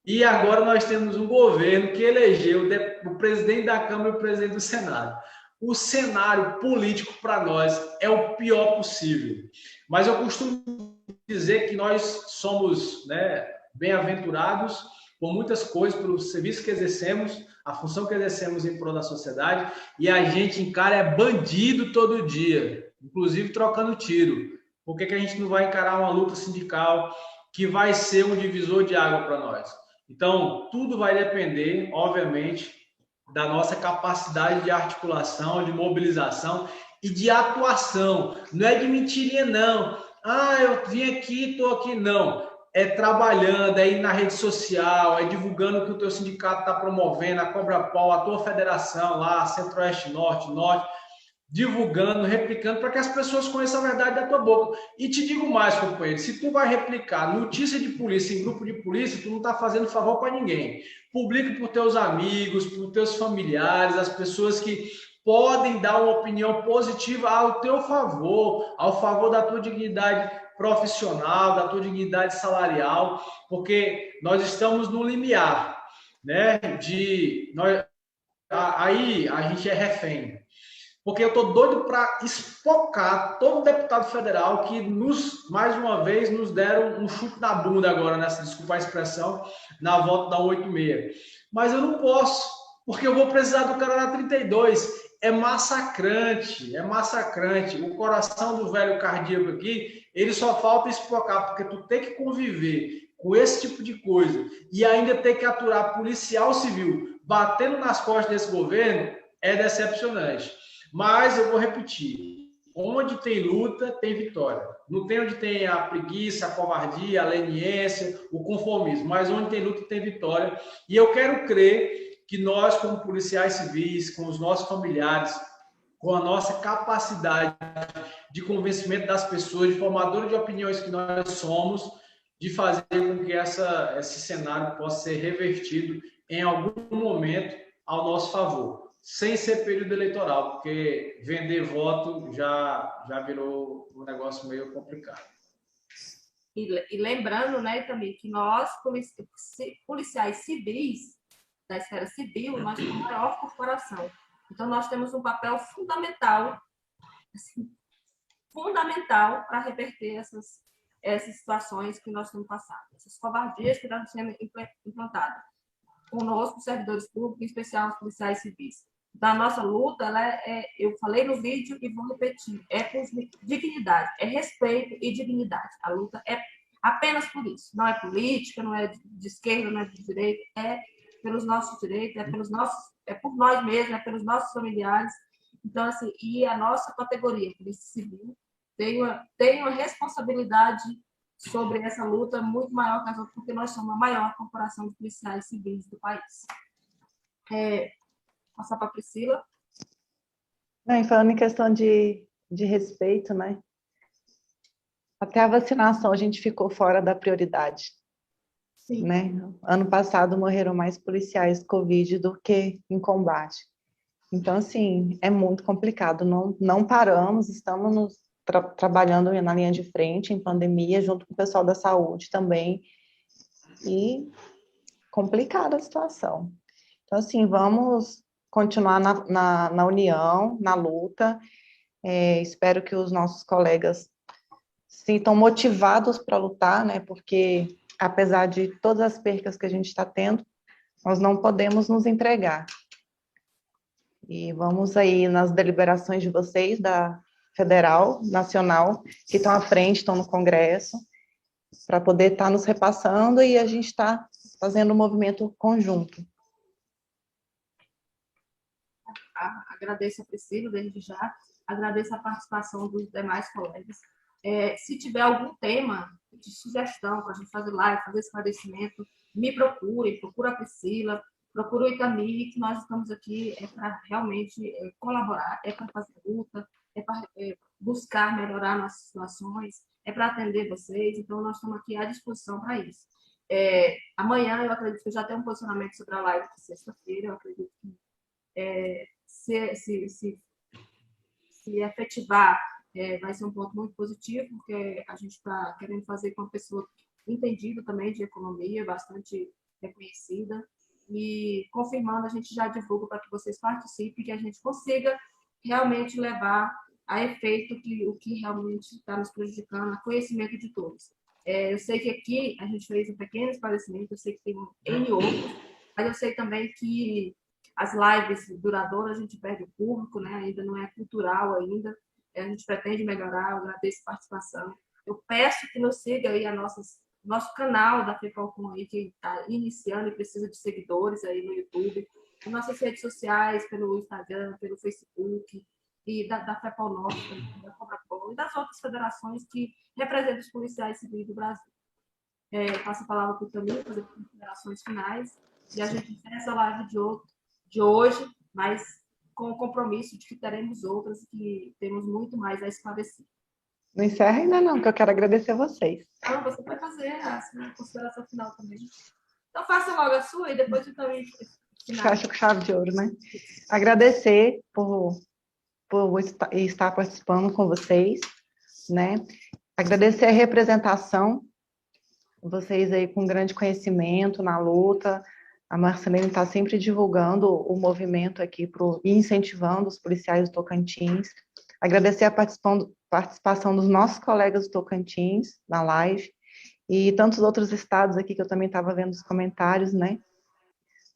E agora nós temos um governo que elegeu o presidente da Câmara e o presidente do Senado. O cenário político para nós é o pior possível. Mas eu costumo dizer que nós somos, né, bem-aventurados por muitas coisas, pelo serviço que exercemos, a função que exercemos em prol da sociedade, e a gente encara bandido todo dia, inclusive trocando tiro. Por que a gente não vai encarar uma luta sindical que vai ser um divisor de água para nós? Então, tudo vai depender, obviamente, da nossa capacidade de articulação, de mobilização e de atuação. Não é de mentirinha, não. Ah, eu vim aqui, estou aqui. Não. É trabalhando, é ir na rede social, é divulgando o que o teu sindicato está promovendo, a Cobra-Pau, a tua federação lá, Centro-Oeste, Norte, divulgando, replicando, para que as pessoas conheçam a verdade da tua boca. E te digo mais, companheiro, se tu vai replicar notícia de polícia em grupo de polícia, tu não está fazendo favor para ninguém. Publica para os teus amigos, para os teus familiares, as pessoas que podem dar uma opinião positiva ao teu favor, ao favor da tua dignidade profissional, da tua dignidade salarial, porque nós estamos no limiar, né? Aí a gente é refém. Porque eu estou doido para espocar todo deputado federal que, mais uma vez, nos deram um chute na bunda agora, desculpa a expressão, na volta da 186. Mas eu não posso, porque eu vou precisar do cara na 32. É massacrante, é massacrante. O coração do velho cardíaco aqui, ele só falta espocar, porque tu tem que conviver com esse tipo de coisa e ainda ter que aturar policial civil batendo nas costas desse governo é decepcionante. Mas eu vou repetir, onde tem luta, tem vitória. Não tem onde tem a preguiça, a covardia, a leniência, o conformismo, mas onde tem luta, tem vitória. E eu quero crer que nós, como policiais civis, com os nossos familiares, com a nossa capacidade de convencimento das pessoas, de formador de opiniões que nós somos, de fazer com que esse cenário possa ser revertido em algum momento ao nosso favor. Sem ser período eleitoral, porque vender voto já virou um negócio meio complicado. E lembrando, né, também, que nós, policiais civis, da esfera civil, nós somos a maior corporação. Então, nós temos um papel fundamental, assim, fundamental para reverter essas situações que nós temos passado, essas covardias que estão sendo implantadas. Conosco, servidores públicos, em especial os policiais civis. Da nossa luta, eu falei no vídeo e vou repetir, é por dignidade, é respeito e dignidade. A luta é apenas por isso. Não é política, não é de esquerda, não é de direita, é pelos nossos direitos, é por nós mesmos, é pelos nossos familiares. Então, assim, e a nossa categoria, Polícia Civil, tem uma responsabilidade sobre essa luta muito maior que as outras, porque nós somos a maior corporação de policiais civis do país. Passar para a Priscila. Não, e falando em questão de respeito, né? Até a vacinação a gente ficou fora da prioridade. Sim. Né? Ano passado morreram mais policiais Covid do que em combate. Então, assim, é muito complicado. Não paramos, estamos trabalhando na linha de frente em pandemia, junto com o pessoal da saúde também. E complicada a situação. Então, assim, vamos continuar na união, na luta. Espero que os nossos colegas se sintam motivados para lutar, né? Porque, apesar de todas as percas que a gente está tendo, nós não podemos nos entregar. E vamos aí nas deliberações de vocês, da Federal, Nacional, que estão à frente, estão no Congresso, para poder estar nos repassando e a gente está fazendo um movimento conjunto. Agradeço a Priscila, desde já, agradeço a participação dos demais colegas. Se tiver algum tema de sugestão para a gente fazer live, fazer esclarecimento, me procura a Priscila, procura o Itamir, que nós estamos aqui para realmente colaborar, para fazer luta, para buscar melhorar nossas situações, para atender vocês, então nós estamos aqui à disposição para isso. Amanhã eu acredito que eu já tenho um posicionamento sobre a live de sexta-feira. Eu acredito que se efetivar, vai ser um ponto muito positivo, porque a gente está querendo fazer com uma pessoa entendida também de economia, bastante reconhecida, e confirmando, a gente já divulga para que vocês participem, que a gente consiga realmente levar a efeito o que realmente está nos prejudicando, a conhecimento de todos. Eu sei que aqui a gente fez um pequeno esclarecimento, eu sei que tem N outros, mas eu sei também que as lives duradouras a gente perde o público, né? Ainda não é cultural ainda, a gente pretende melhorar, eu agradeço a participação. Eu peço que nos siga aí nosso canal da FEPOLCOM aí, que está iniciando e precisa de seguidores aí no YouTube, nas nossas redes sociais, pelo Instagram, pelo Facebook, e da FEPOL Norte, da Cobrapol, e das outras federações que representam os policiais civis do Brasil. Passo a palavra para o Camilo, fazer as considerações finais, e a gente encerra a live de hoje, mas com o compromisso de que teremos outras e que temos muito mais a esclarecer. Não encerra ainda não, que eu quero agradecer a vocês. Não, você vai fazer a consideração final também. Então faça logo a sua e depois eu também fecha com chave de ouro, né? Agradecer por estar participando com vocês, né? Agradecer a representação, vocês aí com grande conhecimento na luta. A Marcelene está sempre divulgando o movimento aqui e incentivando os policiais do Tocantins. Agradecer a participação dos nossos colegas do Tocantins na live e tantos outros estados aqui que eu também estava vendo os comentários, né?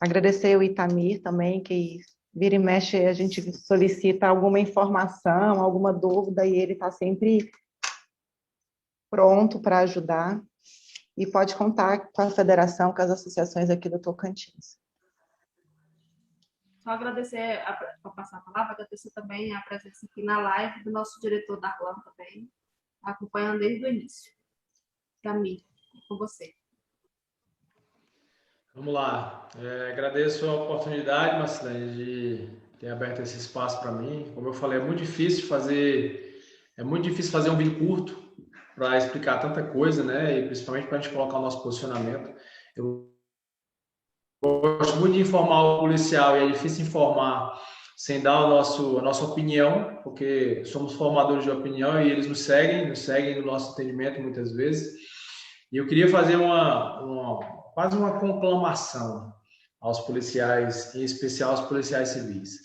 Agradecer o Itamir também, que vira e mexe a gente solicita alguma informação, alguma dúvida, e ele está sempre pronto para ajudar. E pode contar com a federação, com as associações aqui do Tocantins. Só agradecer, para passar a palavra, agradecer também a presença aqui na live do nosso diretor Darlan também, acompanhando desde o início. Camille, com você. Vamos lá. Agradeço a oportunidade, Marcelene, de ter aberto esse espaço para mim. Como eu falei, é muito difícil fazer um vídeo curto para explicar tanta coisa, né? E principalmente para a gente colocar o nosso posicionamento. Eu gosto muito de informar o policial e é difícil informar sem dar a nossa opinião, porque somos formadores de opinião e eles nos seguem no nosso entendimento muitas vezes. E eu queria fazer quase uma conclamação aos policiais, em especial aos policiais civis.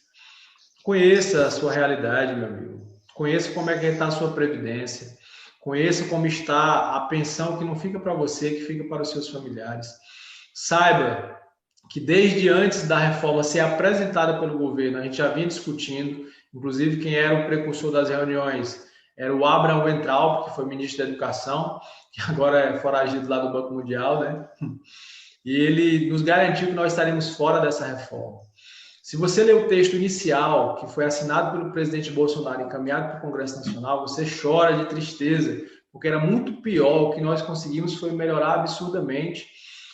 Conheça a sua realidade, meu amigo. Conheça como é que está a sua previdência. Conheça como está a pensão que não fica para você, que fica para os seus familiares. Saiba que desde antes da reforma ser apresentada pelo governo, a gente já vinha discutindo, inclusive quem era o precursor das reuniões era o Abraham Weintraub, que foi ministro da Educação, que agora é foragido lá do Banco Mundial, né? E ele nos garantiu que nós estaremos fora dessa reforma. Se você ler o texto inicial, que foi assinado pelo presidente Bolsonaro e encaminhado para o Congresso Nacional, você chora de tristeza, porque era muito pior. O que nós conseguimos foi melhorar absurdamente.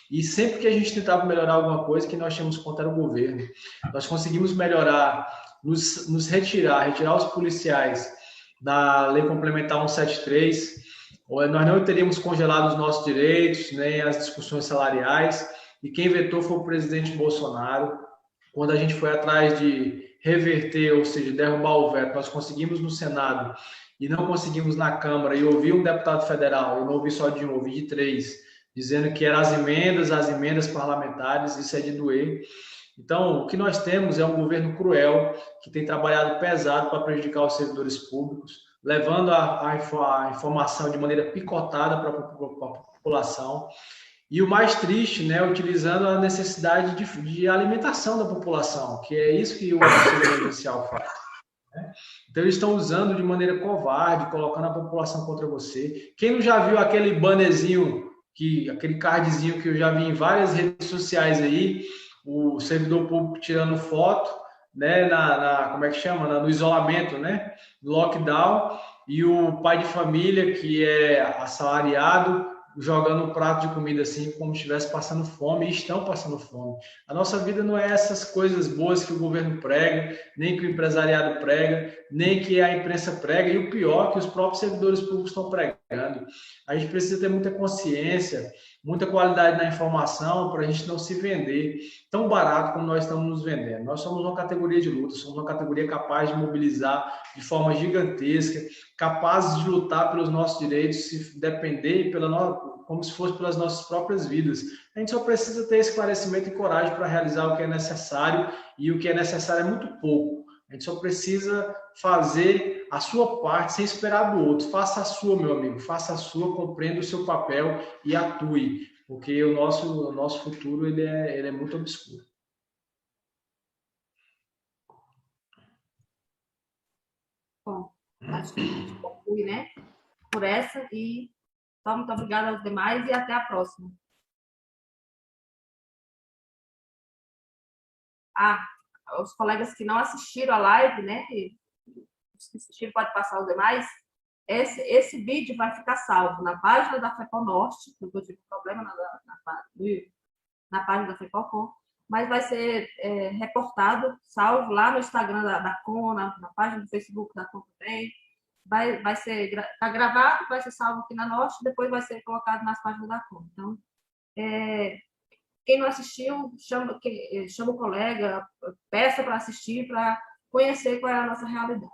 E sempre que a gente tentava melhorar alguma coisa, que nós tínhamos contra o governo. Nós conseguimos melhorar, nos retirar os policiais da Lei Complementar 173. Nós não teríamos congelado os nossos direitos, nem as discussões salariais. E quem vetou foi o presidente Bolsonaro. Quando a gente foi atrás de reverter, ou seja, derrubar o veto, nós conseguimos no Senado e não conseguimos na Câmara. E ouvi um deputado federal, eu não ouvi só de um, ouvi de 3, dizendo que eram as emendas parlamentares, isso é de doer. Então, o que nós temos é um governo cruel, que tem trabalhado pesado para prejudicar os servidores públicos, levando a informação de maneira picotada para a população. E o mais triste, né, utilizando a necessidade de alimentação da população, que é isso que o auxílio emergencial faz. Né? Então, eles estão usando de maneira covarde, colocando a população contra você. Quem não já viu aquele bannerzinho, aquele cardzinho que eu já vi em várias redes sociais aí, o servidor público tirando foto, né, como é que chama? No isolamento, né, no lockdown, e o pai de família, que é assalariado, jogando um prato de comida assim, como se estivesse passando fome, e estão passando fome. A nossa vida não é essas coisas boas que o governo prega, nem que o empresariado prega, nem que a imprensa prega, e o pior, que os próprios servidores públicos estão pregando. A gente precisa ter muita consciência, muita qualidade na informação para a gente não se vender tão barato como nós estamos nos vendendo. Nós somos uma categoria de luta, somos uma categoria capaz de mobilizar de forma gigantesca, capazes de lutar pelos nossos direitos, se depender como se fosse pelas nossas próprias vidas. A gente só precisa ter esclarecimento e coragem para realizar o que é necessário, e o que é necessário é muito pouco. A gente só precisa fazer a sua parte sem esperar do outro. Faça a sua, meu amigo, faça a sua, compreenda o seu papel e atue, porque o nosso futuro ele é muito obscuro. Bom, acho que a gente conclui, né? Por essa e então, muito obrigada aos demais e até a próxima. Os colegas que não assistiram a live, né? Os que assistiram pode passar os demais. Esse vídeo vai ficar salvo na página da FEPOL Norte, porque eu tive um problema na página da FEPOL, mas vai ser reportado, salvo lá no Instagram da CON, na página do Facebook da CON também. Vai ser gravado, vai ser salvo aqui na Norte, depois vai ser colocado nas páginas da CON. Então, quem não assistiu, chama o colega, peça para assistir, para conhecer qual é a nossa realidade.